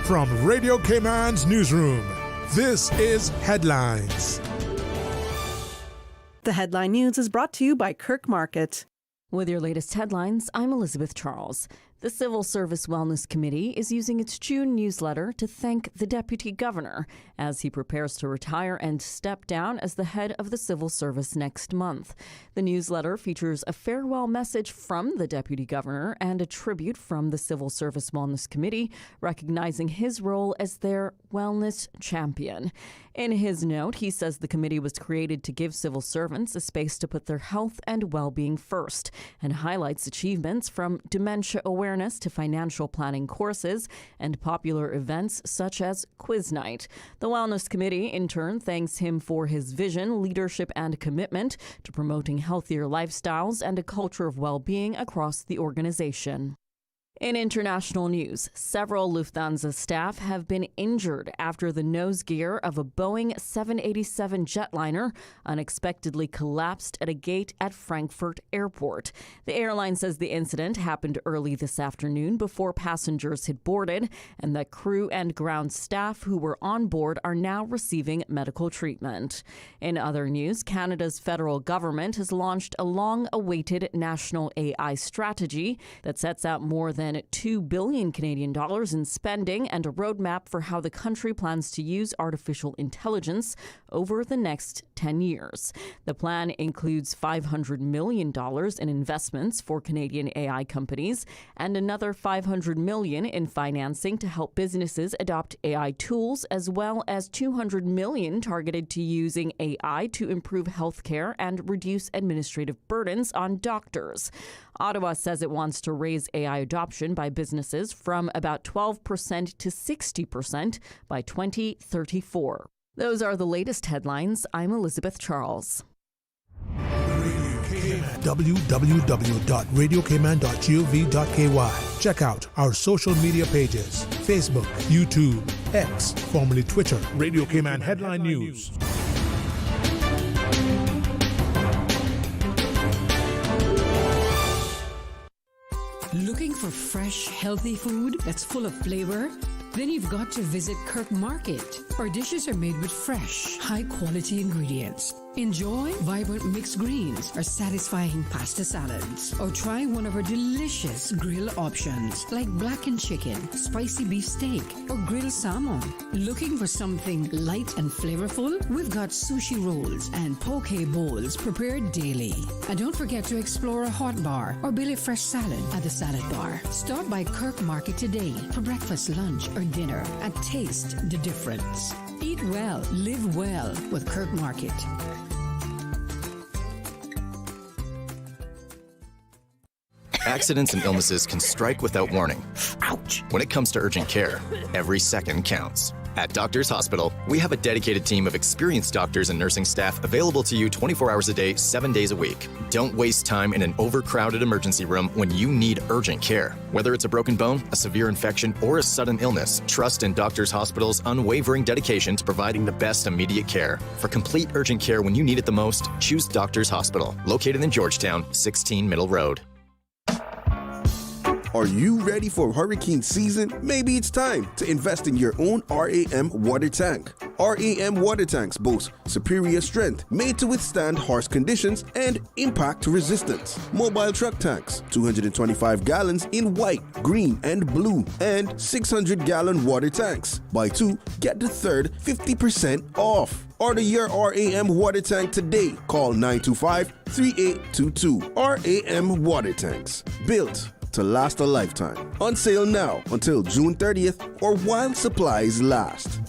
From Radio Cayman's newsroom, this is Headlines. The Headline News is brought to you by Kirk Market. With your latest headlines, I'm Elizabeth Charles. The Civil Service Wellness Committee is using its June newsletter to thank the Deputy Governor as he prepares to retire and step down as the head of the Civil Service next month. The newsletter features a farewell message from the Deputy Governor and a tribute from the Civil Service Wellness Committee, recognizing his role as their wellness champion. In his note, he says the committee was created to give civil servants a space to put their health and well-being first, and highlights achievements from dementia awareness to financial planning courses and popular events such as Quiz Night. The Wellness Committee, in turn, thanks him for his vision, leadership, and commitment to promoting healthier lifestyles and a culture of well-being across the organization. In international news, several Lufthansa staff have been injured after the nose gear of a Boeing 787 jetliner unexpectedly collapsed at a gate at Frankfurt Airport. The airline says the incident happened early this afternoon before passengers had boarded, and that crew and ground staff who were on board are now receiving medical treatment. In other news, Canada's federal government has launched a long-awaited national AI strategy that sets out more than $2 billion Canadian dollars in spending and a roadmap for how the country plans to use artificial intelligence over the next 10 years. The plan includes $500 million in investments for Canadian AI companies and another $500 million in financing to help businesses adopt AI tools, as well as $200 million targeted to using AI to improve healthcare and reduce administrative burdens on doctors. Ottawa says it wants to raise AI adoption by businesses from about 12% to 60% by 2034. Those are the latest headlines. I'm Elizabeth Charles. www.radiocayman.gov.ky. Check out our social media pages: Facebook, YouTube, X, formerly Twitter, Radio Cayman Headline News. Looking for fresh, healthy food that's full of flavor? Then you've got to visit Kirk Market. Our dishes are made with fresh, high-quality ingredients. Enjoy vibrant mixed greens or satisfying pasta salads. Or try one of our delicious grill options like blackened chicken, spicy beef steak, or grilled salmon. Looking for something light and flavorful? We've got sushi rolls and poke bowls prepared daily. And don't forget to explore a hot bar or Billy Fresh salad at the salad bar. Stop by Kirk Market today for breakfast, lunch, or dinner and taste the difference. Eat well, live well with Kirk Market. Accidents and illnesses can strike without warning. Ouch! When it comes to urgent care, every second counts. At Doctors Hospital, we have a dedicated team of experienced doctors and nursing staff available to you 24 hours a day, 7 days a week. Don't waste time in an overcrowded emergency room when you need urgent care. Whether it's a broken bone, a severe infection, or a sudden illness, trust in Doctors Hospital's unwavering dedication to providing the best immediate care. For complete urgent care when you need it the most, choose Doctors Hospital, located in Georgetown, 16 Middle Road. Are you ready for hurricane season? Maybe it's time to invest in your own RAM water tank. RAM water tanks boast superior strength, made to withstand harsh conditions and impact resistance. Mobile truck tanks, 225 gallons in white, green, and blue, and 600-gallon water tanks. Buy two, get the third 50% off. Order your RAM water tank today. Call 925-3822. RAM water tanks, built to last a lifetime. On sale now until June 30th or while supplies last.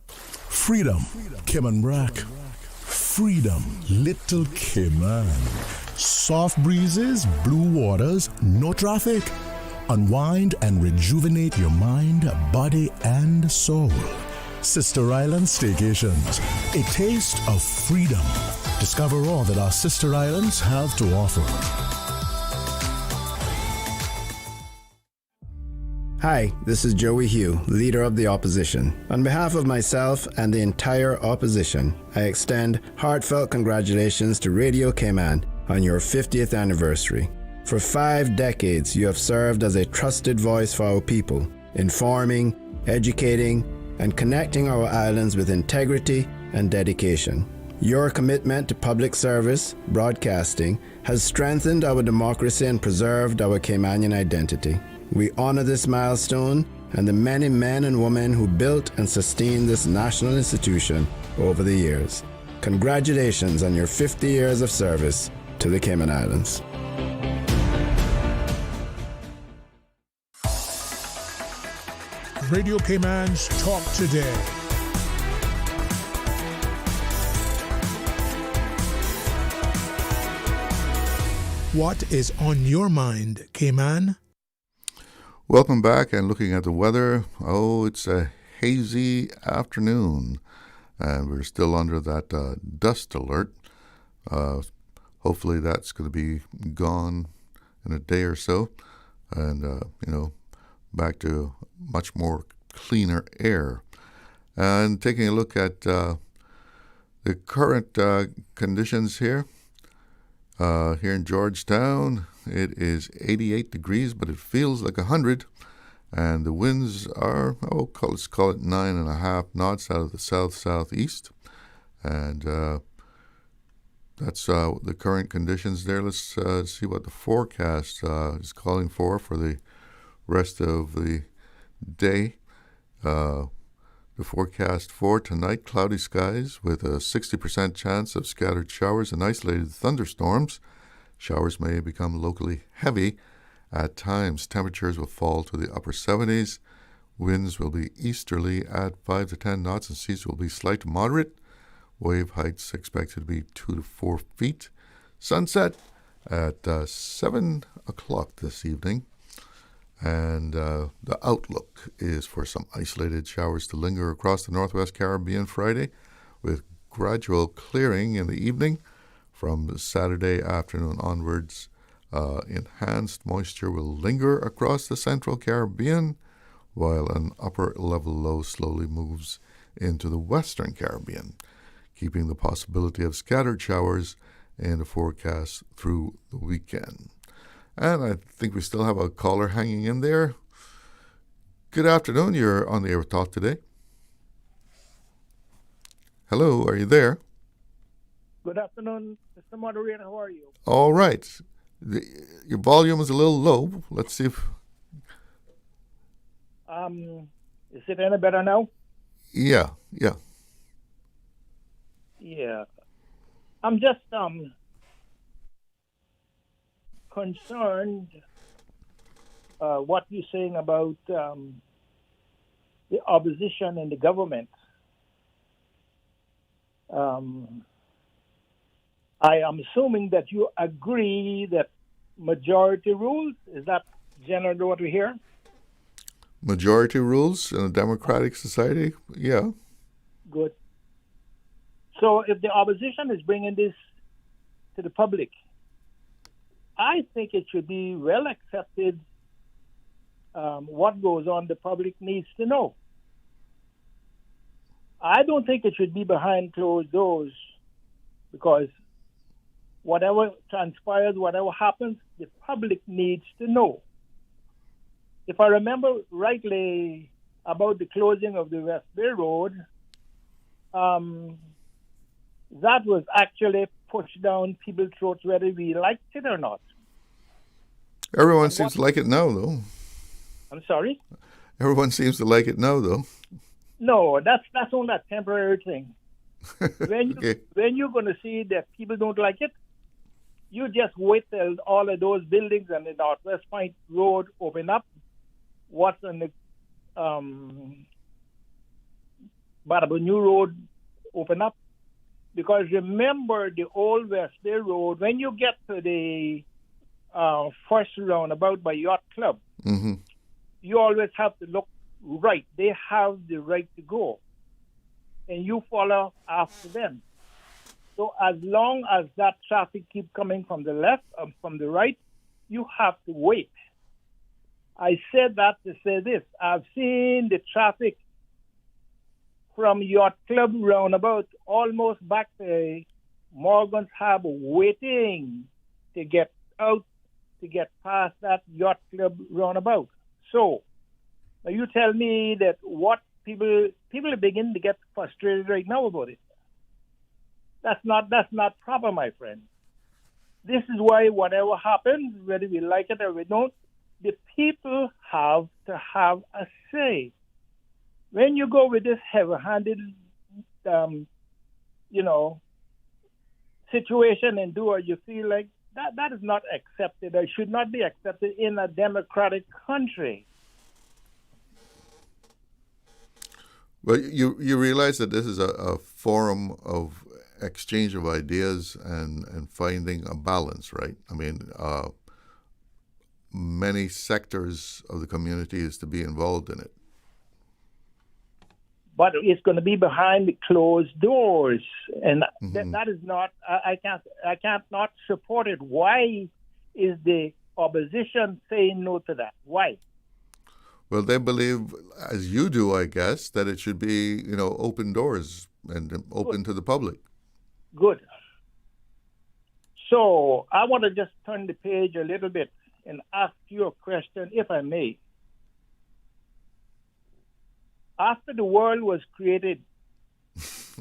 Freedom, Cayman Brack. Freedom, Little Cayman. Soft breezes, blue waters, no traffic. Unwind and rejuvenate your mind, body, and soul. Sister Island Staycations, a taste of freedom. Discover all that our sister islands have to offer. Hi, this is Joey Hugh, Leader of the Opposition. On behalf of myself and the entire opposition, I extend heartfelt congratulations to Radio Cayman on your 50th anniversary. For 5 decades, you have served as a trusted voice for our people, informing, educating, and connecting our islands with integrity and dedication. Your commitment to public service, broadcasting, has strengthened our democracy and preserved our Caymanian identity. We honor this milestone and the many men and women who built and sustained this national institution over the years. Congratulations on your 50 years of service to the Cayman Islands. Radio Cayman's Talk Today. What is on your mind, Cayman? Welcome back, and looking at the weather, it's a hazy afternoon, and we're still under that dust alert. Hopefully that's going to be gone in a day or so, and, back to much more cleaner air. And taking a look at the current conditions here, here in Georgetown, it is 88 degrees, but it feels like 100, and the winds are, let's call it 9.5 knots out of the south-southeast, and that's the current conditions there. Let's see what the forecast is calling for the rest of the day. The forecast for tonight, cloudy skies with a 60% chance of scattered showers and isolated thunderstorms. Showers may become locally heavy at times. Temperatures will fall to the upper 70s. Winds will be easterly at 5 to 10 knots, and seas will be slight to moderate. Wave heights expected to be 2 to 4 feet. Sunset at 7 o'clock this evening. And the outlook is for some isolated showers to linger across the Northwest Caribbean Friday, with gradual clearing in the evening. From Saturday afternoon onwards, enhanced moisture will linger across the Central Caribbean, while an upper-level low slowly moves into the Western Caribbean, keeping the possibility of scattered showers in the forecast through the weekend. And I think we still have a caller hanging in there. Good afternoon. You're on the air with Talk Today. Hello, are you there? Good afternoon, Mr. Moderator. How are you? All right. Your volume is a little low. Let's see if... Is it any better now? Yeah. Yeah. I'm just concerned what you're saying about the opposition and the government. I am assuming that you agree that majority rules. Is that generally what we hear? Majority rules in a democratic society? Yeah. Good. So if the opposition is bringing this to the public, I think it should be well accepted. What goes on, the public needs to know. I don't think it should be behind closed doors, because whatever transpires, whatever happens, the public needs to know. If I remember rightly about the closing of the West Bay Road, that was actually pushed down people's throats whether we liked it or not. Everyone seems to like it now, though. I'm sorry? Everyone seems to like it now, though. No, that's only a temporary thing. When you're going to see that people don't like it, you just wait till all of those buildings on the Northwest Point Road open up. What's on the Baraboo New Road open up? Because remember the old West Bay Road, when you get to the first roundabout by Yacht Club, you always have to look right. They have the right to go. And you follow after them. So as long as that traffic keeps coming from the left or from the right, you have to wait. I said that to say this. I've seen the traffic from Yacht Club roundabout almost back to Morgan's Harbor waiting to get out, to get past that Yacht Club roundabout. So, now you tell me that what people are beginning to get frustrated right now about it. That's not proper, my friend. This is why whatever happens, whether we like it or we don't, the people have to have a say. When you go with this heavy-handed, situation and do what you feel like, that is not accepted or should not be accepted in a democratic country. Well, you realize that this is a forum of exchange of ideas and finding a balance, right? I mean, many sectors of the community is to be involved in it. But it's going to be behind the closed doors, and that is not. I can't not support it. Why is the opposition saying no to that? Why? Well, they believe, as you do, I guess, that it should be, open doors and open to the public. Good. So I want to just turn the page a little bit and ask you a question, if I may. After the world was created,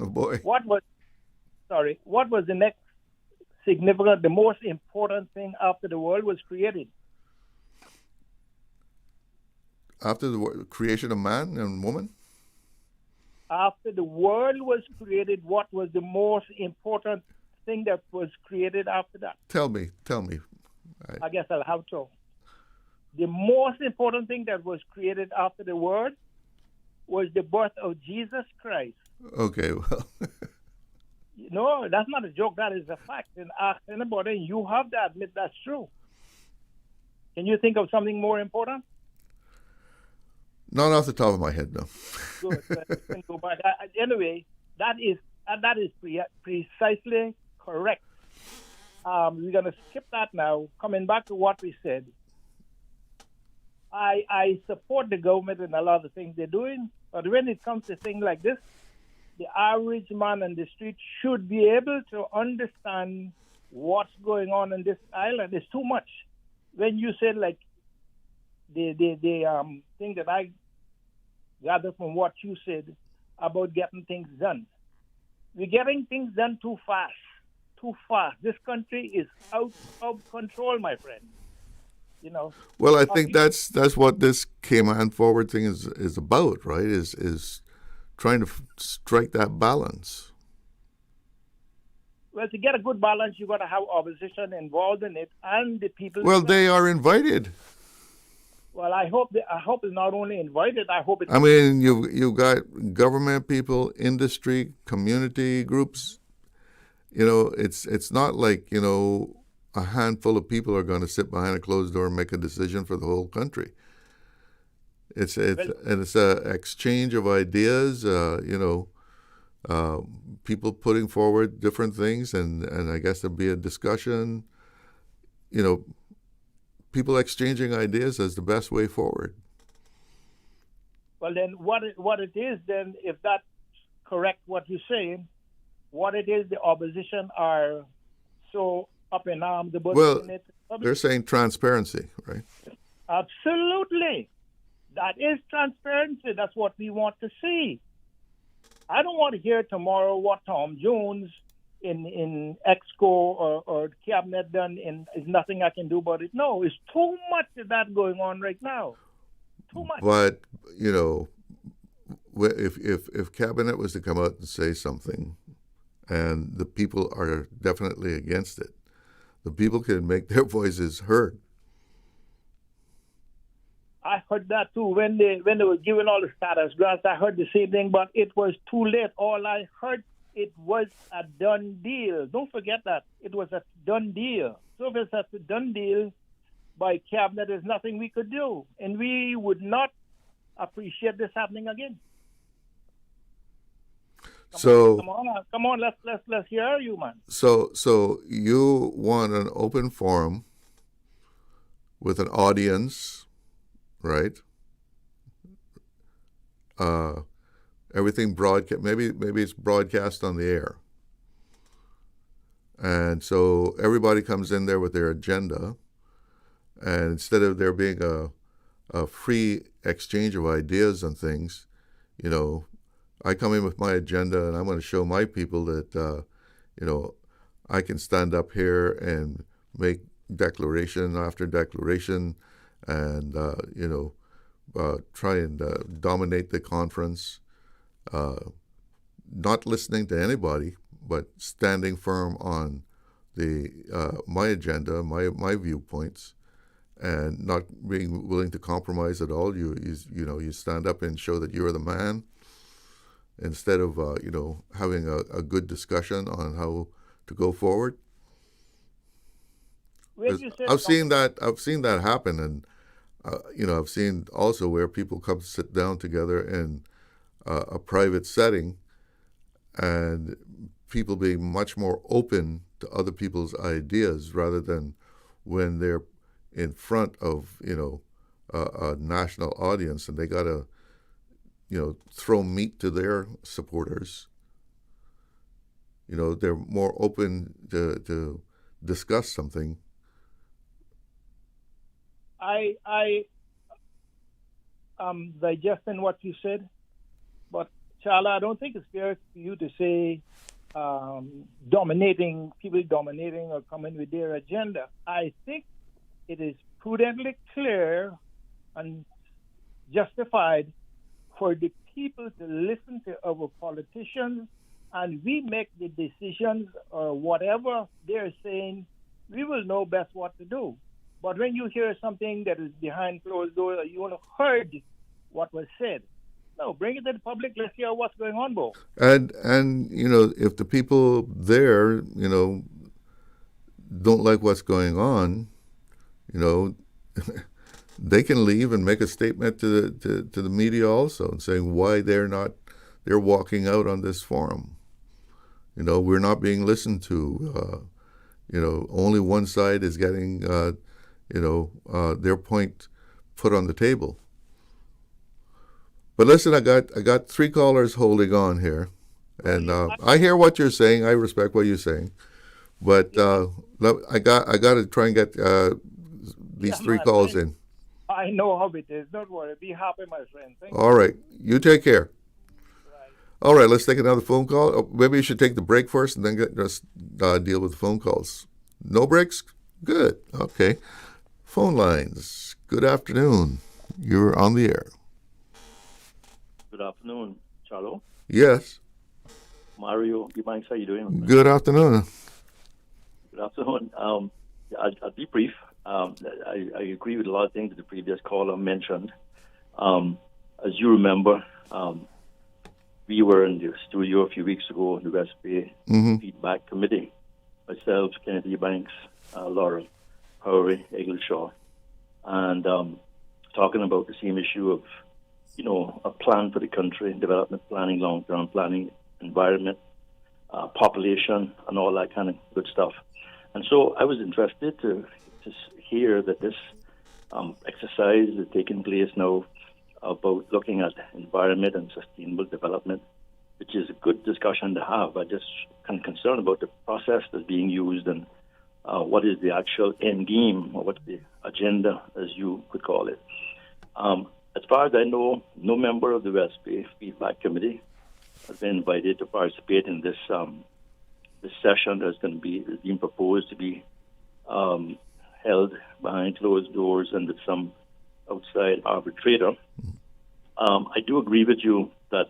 oh boy, what was the next significant, the most important thing after the world was created? After the creation of man and woman? After the world was created, what was the most important thing that was created after that? Tell me. I guess I'll have to. The most important thing that was created after the world was the birth of Jesus Christ. Okay, well. No, that's not a joke. That is a fact. And ask anybody, and you have to admit that's true. Can you think of something more important? Not off the top of my head, no. Good. Go back. Anyway, that is precisely correct. We're going to skip that now. Coming back to what we said, I support the government in a lot of things they're doing, but when it comes to things like this, the average man on the street should be able to understand what's going on in this island. It's too much. When you said like the thing that I gathered from what you said about getting things done, we're getting things done too fast. too fast. This country is out of control, my friend. You know. Well, I think that's what this Cayman Forward thing is about, right? Is trying to strike that balance. Well, to get a good balance, you got to have opposition involved in it, and the people. Well, they are invited. Well, I hope it's not only invited. I hope it's. I mean, you've got government people, industry, community groups. You know, it's not like, you know, a handful of people are going to sit behind a closed door and make a decision for the whole country. It's a exchange of ideas. You know, people putting forward different things, and I guess there'll be a discussion. You know, people exchanging ideas as the best way forward. Well, then what it is then, if that's correct, what you're saying, what it is, the opposition are so up in arms about. Well, they're saying transparency, right? Absolutely. That is transparency. That's what we want to see. I don't want to hear tomorrow what Tom Jones in EXCO or Cabinet done and there's nothing I can do about it. No, it's too much of that going on right now. Too much. But, you know, if Cabinet was to come out and say something and the people are definitely against it, the people can make their voices heard. I heard that too. When they were giving all the status grants, I heard the same thing, but it was too late. All I heard, it was a done deal. Don't forget that. It was a done deal. So if it's a done deal by Cabinet, there's nothing we could do. And we would not appreciate this happening again. Come on, let's hear you, man. So you want an open forum with an audience, right? Everything broadcast. Maybe it's broadcast on the air, and so everybody comes in there with their agenda, and instead of there being a free exchange of ideas on things, you know, I come in with my agenda, and I'm going to show my people that, you know, I can stand up here and make declaration after declaration, and you know, try and dominate the conference, not listening to anybody, but standing firm on the my agenda, my viewpoints, and not being willing to compromise at all. You know, you stand up and show that you're the man, instead of you know, having a good discussion on how to go forward. I've seen that happen, and you know, I've seen also where people come sit down together in a private setting, and people being much more open to other people's ideas rather than when they're in front of, you know, a national audience and they got to, you know, throw meat to their supporters. You know, they're more open to discuss something. I am digesting what you said, but Charla, I don't think it's fair for you to say people dominating or coming with their agenda. I think it is prudently clear and justified for the people to listen to our politicians, and we make the decisions or whatever they're saying, we will know best what to do. But when you hear something that is behind closed doors, or you want to heard what was said, no, bring it to the public. Let's hear what's going on, Bo. And you know, if the people there, you know, don't like what's going on, you know, they can leave and make a statement to the media also, and saying why they're walking out on this forum. You know, we're not being listened to. You know, only one side is getting you know, their point put on the table. But listen, I got 3 callers holding on here, and I hear what you're saying. I respect what you're saying, but I got to try and get these 3 calls in. I know how it is. Don't worry. Be happy, my friend. Thank All right. You take care. All right, let's take another phone call. Maybe you should take the break first and then deal with the phone calls. No breaks? Good. Okay. Phone lines. Good afternoon. You're on the air. Good afternoon, Charlo. Yes. Mario, Gibanks, how you doing? Good afternoon. Good afternoon. I'll be brief. I agree with a lot of things that the previous caller mentioned. As you remember, we were in the studio a few weeks ago in the West Bay Feedback Committee. Myself, Kennedy Banks, Laura Howery, Eggleshaw, and talking about the same issue of, a plan for the country, development planning, long-term planning, environment, population, and all that kind of good stuff. And so I was interested to hear that this exercise is taking place now about looking at environment and sustainable development, which is a good discussion to have. I'm just kind of concerned about the process that's being used and what is the actual end game, or what's the agenda, as you could call it. As far as I know, no member of the West Bay Feedback Committee has been invited to participate in this this session that's going to be being proposed to be held behind closed doors and with some outside arbitrator. I do agree with you that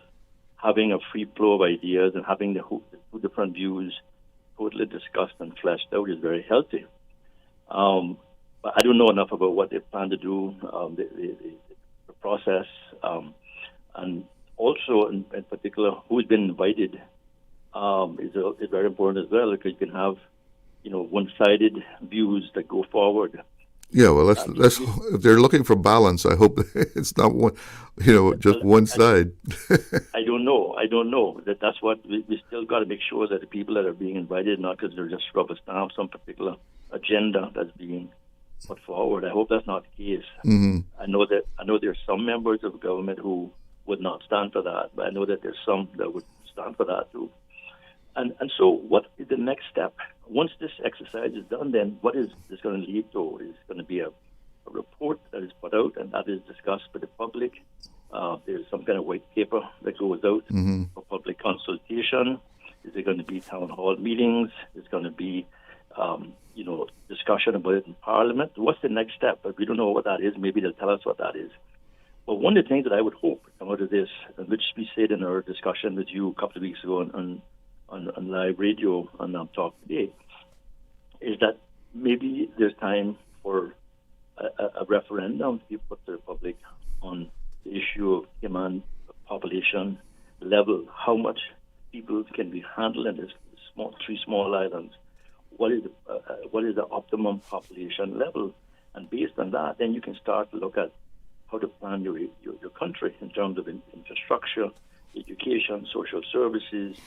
having a free flow of ideas and having the two different views totally discussed and fleshed out is very healthy. But I don't know enough about what they plan to do, the process, and also in particular who's been invited is very important as well, because you can have one-sided views that go forward. Yeah, well, let's if they're looking for balance, I hope it's not one, just one side. I don't know. That's what we still got to make sure that the people that are being invited, not because they're just rubber stamp some particular agenda that's being put forward. I hope that's not the case. Mm-hmm. I know there's some members of government who would not stand for that, but I know that there's some that would stand for that too. And so what is the next step? Once this exercise is done, then what is this going to lead to? Is going to be a report that is put out and that is discussed with the public. There's some kind of white paper that goes out for public consultation. Is there going to be town hall meetings? Is going to be, discussion about it in Parliament? What's the next step? But we don't know what that is. Maybe they'll tell us what that is. But one of the things that I would hope come out of this, which we said in our discussion with you a couple of weeks ago on live radio and Talk Today, is that maybe there's time for a referendum to be put to the public on the issue of Cayman population level. How much people can be handled in this three small islands? What is the optimum population level? And based on that, then you can start to look at how to plan your country in terms of infrastructure, education, social services,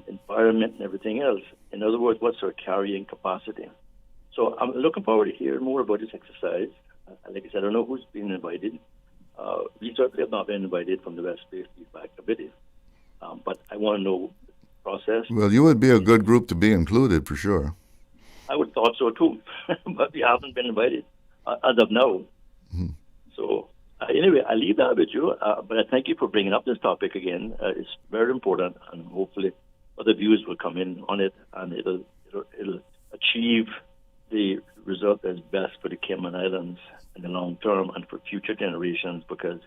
environment, and everything else. In other words, what's our carrying capacity? So I'm looking forward to hearing more about this exercise. Like I said, I don't know who's been invited. We certainly have not been invited from the West Bay Feedback Committee. But I want to know the process. Well, you would be a good group to be included, for sure. I would thought so too, but we haven't been invited as of now. Mm-hmm. So anyway, I leave that with you, but I thank you for bringing up this topic again. It's very important, and hopefully other views will come in on it, and it'll achieve the result that's best for the Cayman Islands in the long term and for future generations, because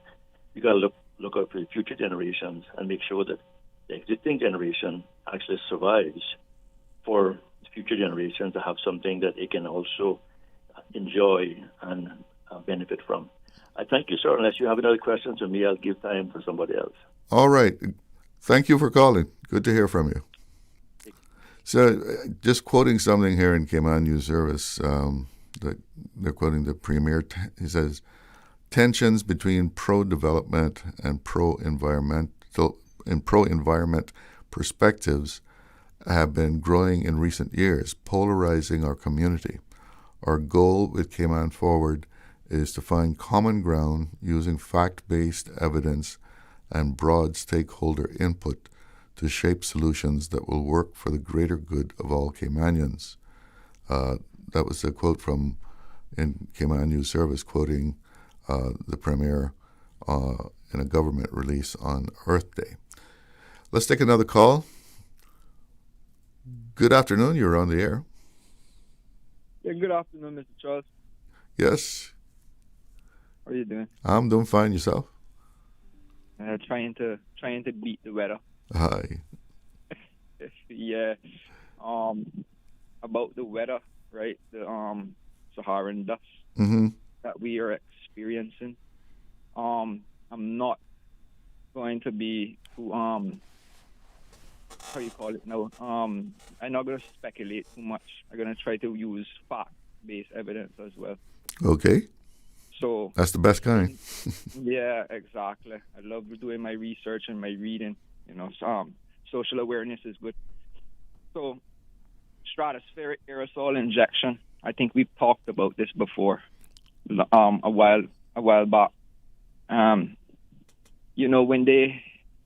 you got to look out for the future generations and make sure that the existing generation actually survives for future generations to have something that they can also enjoy and benefit from. I thank you, sir. Unless you have any other questions for me, I'll give time for somebody else. All right. Thank you for calling. Good to hear from you. So, just quoting something here in Cayman News Service, that they're quoting the Premier. He says, tensions between pro-development and pro-environment perspectives have been growing in recent years, polarizing our community. Our goal with Cayman Forward is to find common ground using fact-based evidence and broad stakeholder input to shape solutions that will work for the greater good of all Caymanians. That was a quote from in Cayman News Service, quoting the Premier in a government release on Earth Day. Let's take another call. Good afternoon. You're on the air. Yeah, good afternoon, Mr. Charles. Yes. How are you doing? I'm doing fine. Yourself? Trying to beat the weather. Hi. Yeah. About the weather, right? The Saharan dust that we are experiencing. I'm not going to be too how you call it now? I'm not going to speculate too much. I'm going to try to use fact-based evidence as well. Okay. So that's the best kind. Yeah, exactly. I love doing my research and my reading. You know, social awareness is good. So, stratospheric aerosol injection. I think we've talked about this before, a while back. You know, when they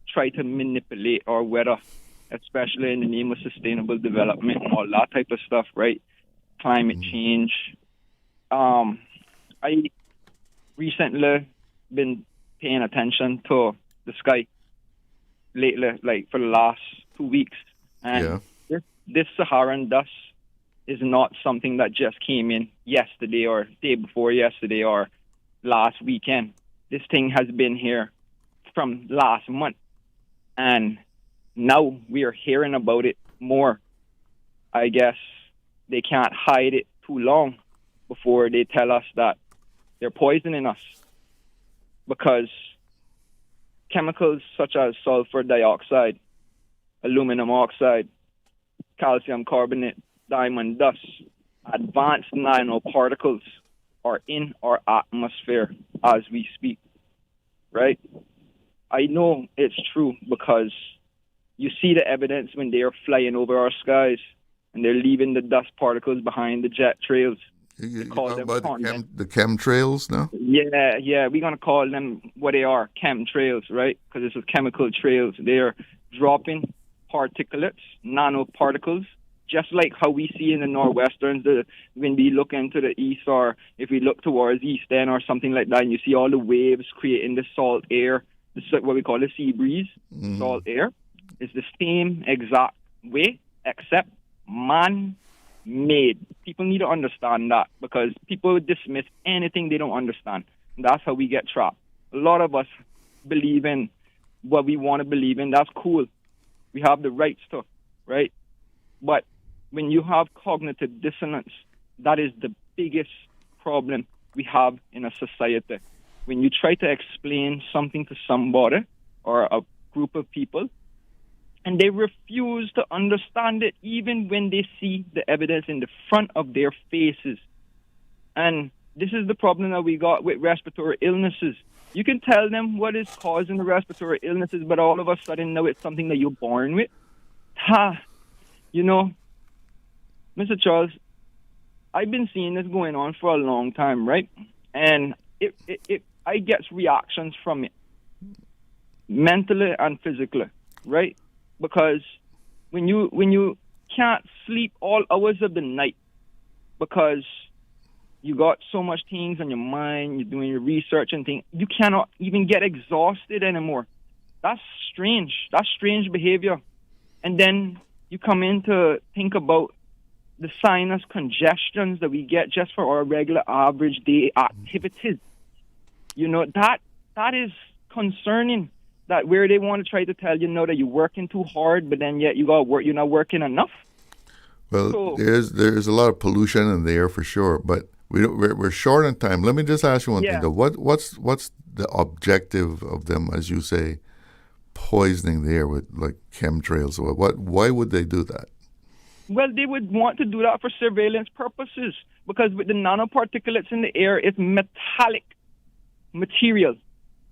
try to manipulate our weather, especially in the name of sustainable development and all that type of stuff, right? Climate change. I recently been paying attention to the sky lately, like for the last 2 weeks. And this Saharan dust is not something that just came in yesterday or day before yesterday or last weekend. This thing has been here from last month. And now we are hearing about it more. I guess they can't hide it too long before they tell us that they're poisoning us, because chemicals such as sulfur dioxide, aluminum oxide, calcium carbonate, diamond dust, advanced nanoparticles are in our atmosphere as we speak, right? I know it's true because you see the evidence when they are flying over our skies and they're leaving the dust particles behind the jet trails. You talking about the chemtrails now? Yeah, we're going to call them what they are, chemtrails, right? Because this is chemical trails. They're dropping particulates, nanoparticles, just like how we see in the Northwesterns, when we look into the east, or if we look towards East End or something like that, and you see all the waves creating the salt air, what we call the sea breeze, salt air. It's the same exact way, except man-made. People need to understand that, because people dismiss anything they don't understand. And that's how we get trapped. A lot of us believe in what we want to believe in. That's cool. We have the rights to, right? But when you have cognitive dissonance, that is the biggest problem we have in a society. When you try to explain something to somebody or a group of people, and they refuse to understand it even when they see the evidence in the front of their faces. And this is the problem that we got with respiratory illnesses. You can tell them what is causing the respiratory illnesses, but all of a sudden now it's something that you're born with. You know, Mr. Charles, I've been seeing this going on for a long time, right? And I get reactions from it, mentally and physically, right? Because when you can't sleep all hours of the night because you got so much things on your mind, you're doing your research and things, you cannot even get exhausted anymore. That's strange. That's strange behavior. And then you come in to think about the sinus congestions that we get just for our regular average day activities. You know, that is concerning. That where they want to try to tell you, know, that you're working too hard, but then yet you got work, you're not working enough. Well, so, there's a lot of pollution in the air for sure, but we're short on time. Let me just ask you one thing though. What's the objective of them, as you say, poisoning the air with like chemtrails? Why would they do that? Well, they would want to do that for surveillance purposes, because with the nanoparticulates in the air, it's metallic material,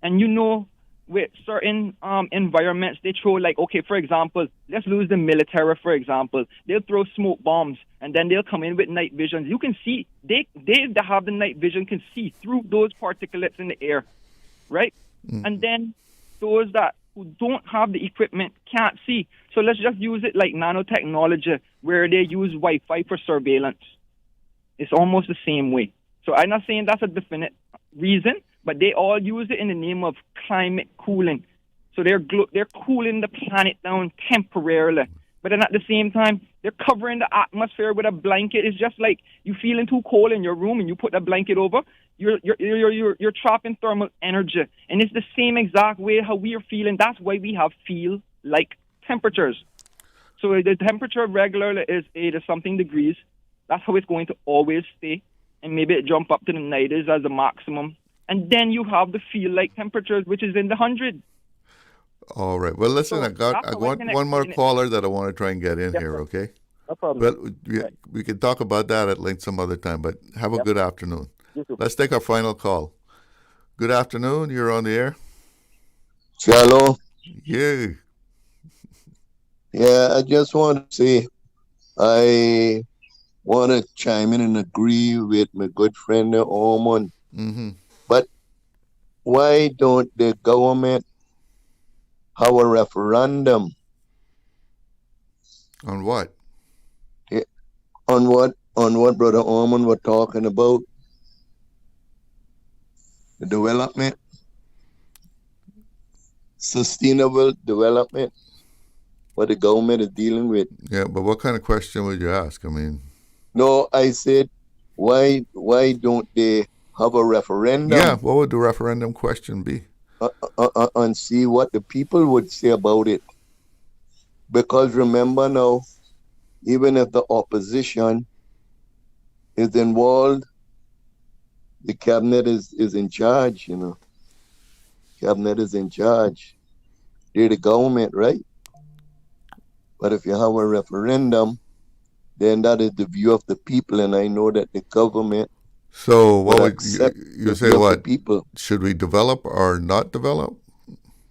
and you know, with certain environments, they throw, like, okay, for example, let's lose the military, for example. They'll throw smoke bombs, and then they'll come in with night vision. You can see, they that have the night vision can see through those particulates in the air, right? And then those that who don't have the equipment can't see. So let's just use it like nanotechnology, where they use Wi-Fi for surveillance. It's almost the same way. So I'm not saying that's a definite reason, but they all use it in the name of climate cooling. So they're cooling the planet down temporarily. But then at the same time, they're covering the atmosphere with a blanket. It's just like you feeling too cold in your room and you put a blanket over. You're trapping thermal energy, and it's the same exact way how we are feeling. That's why we have feel-like temperatures. So the temperature regularly is 8 or something degrees. That's how it's going to always stay, and maybe it jump up to the 90s as a maximum. And then you have the feel-like temperatures, which is in the 100s. All right. Well, listen, So I want one more caller that I want to try and get in here, okay? No problem. But we can talk about that at length some other time, but have a good afternoon. You too. Let's take our final call. Good afternoon. You're on the air. Hello. Yeah. Yeah, I just want to say I want to chime in and agree with my good friend Ormond. Mm-hmm. But why don't the government have a referendum? On what? Yeah, on what Brother Ormond was talking about? The development, sustainable development, what the government is dealing with. Yeah, but what kind of question would you ask? I mean, no, I said, why don't they have a referendum? Yeah, what would the referendum question be? And see what the people would say about it. Because remember now, even if the opposition is involved, the cabinet is in charge, you know. Cabinet is in charge. They're the government, right? But if you have a referendum, then that is the view of the people, and I know that the government. So what would you say? What people should we develop or not develop?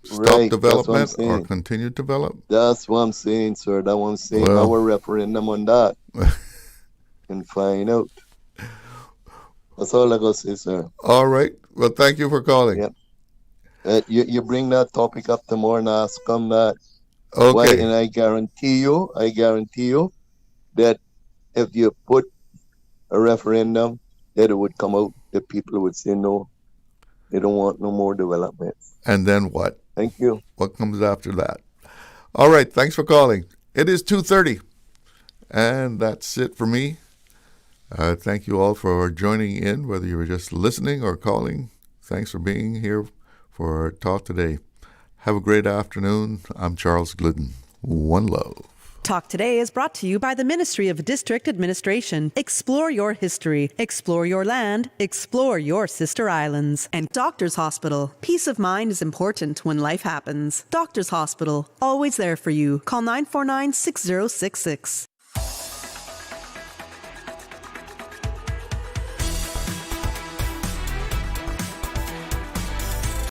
Stop right, development or continue to develop? That's what I'm saying, sir. That's what I'm saying. Well, have a referendum on that and find out. That's all I gotta say, sir. All right. Well, thank you for calling. Yeah. You bring that topic up tomorrow and ask them that. Okay. Why, and I guarantee you that if you put a referendum, that it would come out, the people would say no, they don't want no more development. And then what? Thank you. What comes after that? All right. Thanks for calling. It is 2:30, and that's it for me. Thank you all for joining in, whether you were just listening or calling. Thanks for being here for our talk today. Have a great afternoon. I'm Charles Glidden. One love. Talk Today is brought to you by the Ministry of District Administration. Explore your history. Explore your land. Explore your sister islands. And Doctors Hospital. Peace of mind is important when life happens. Doctors Hospital. Always there for you. Call 949-6066.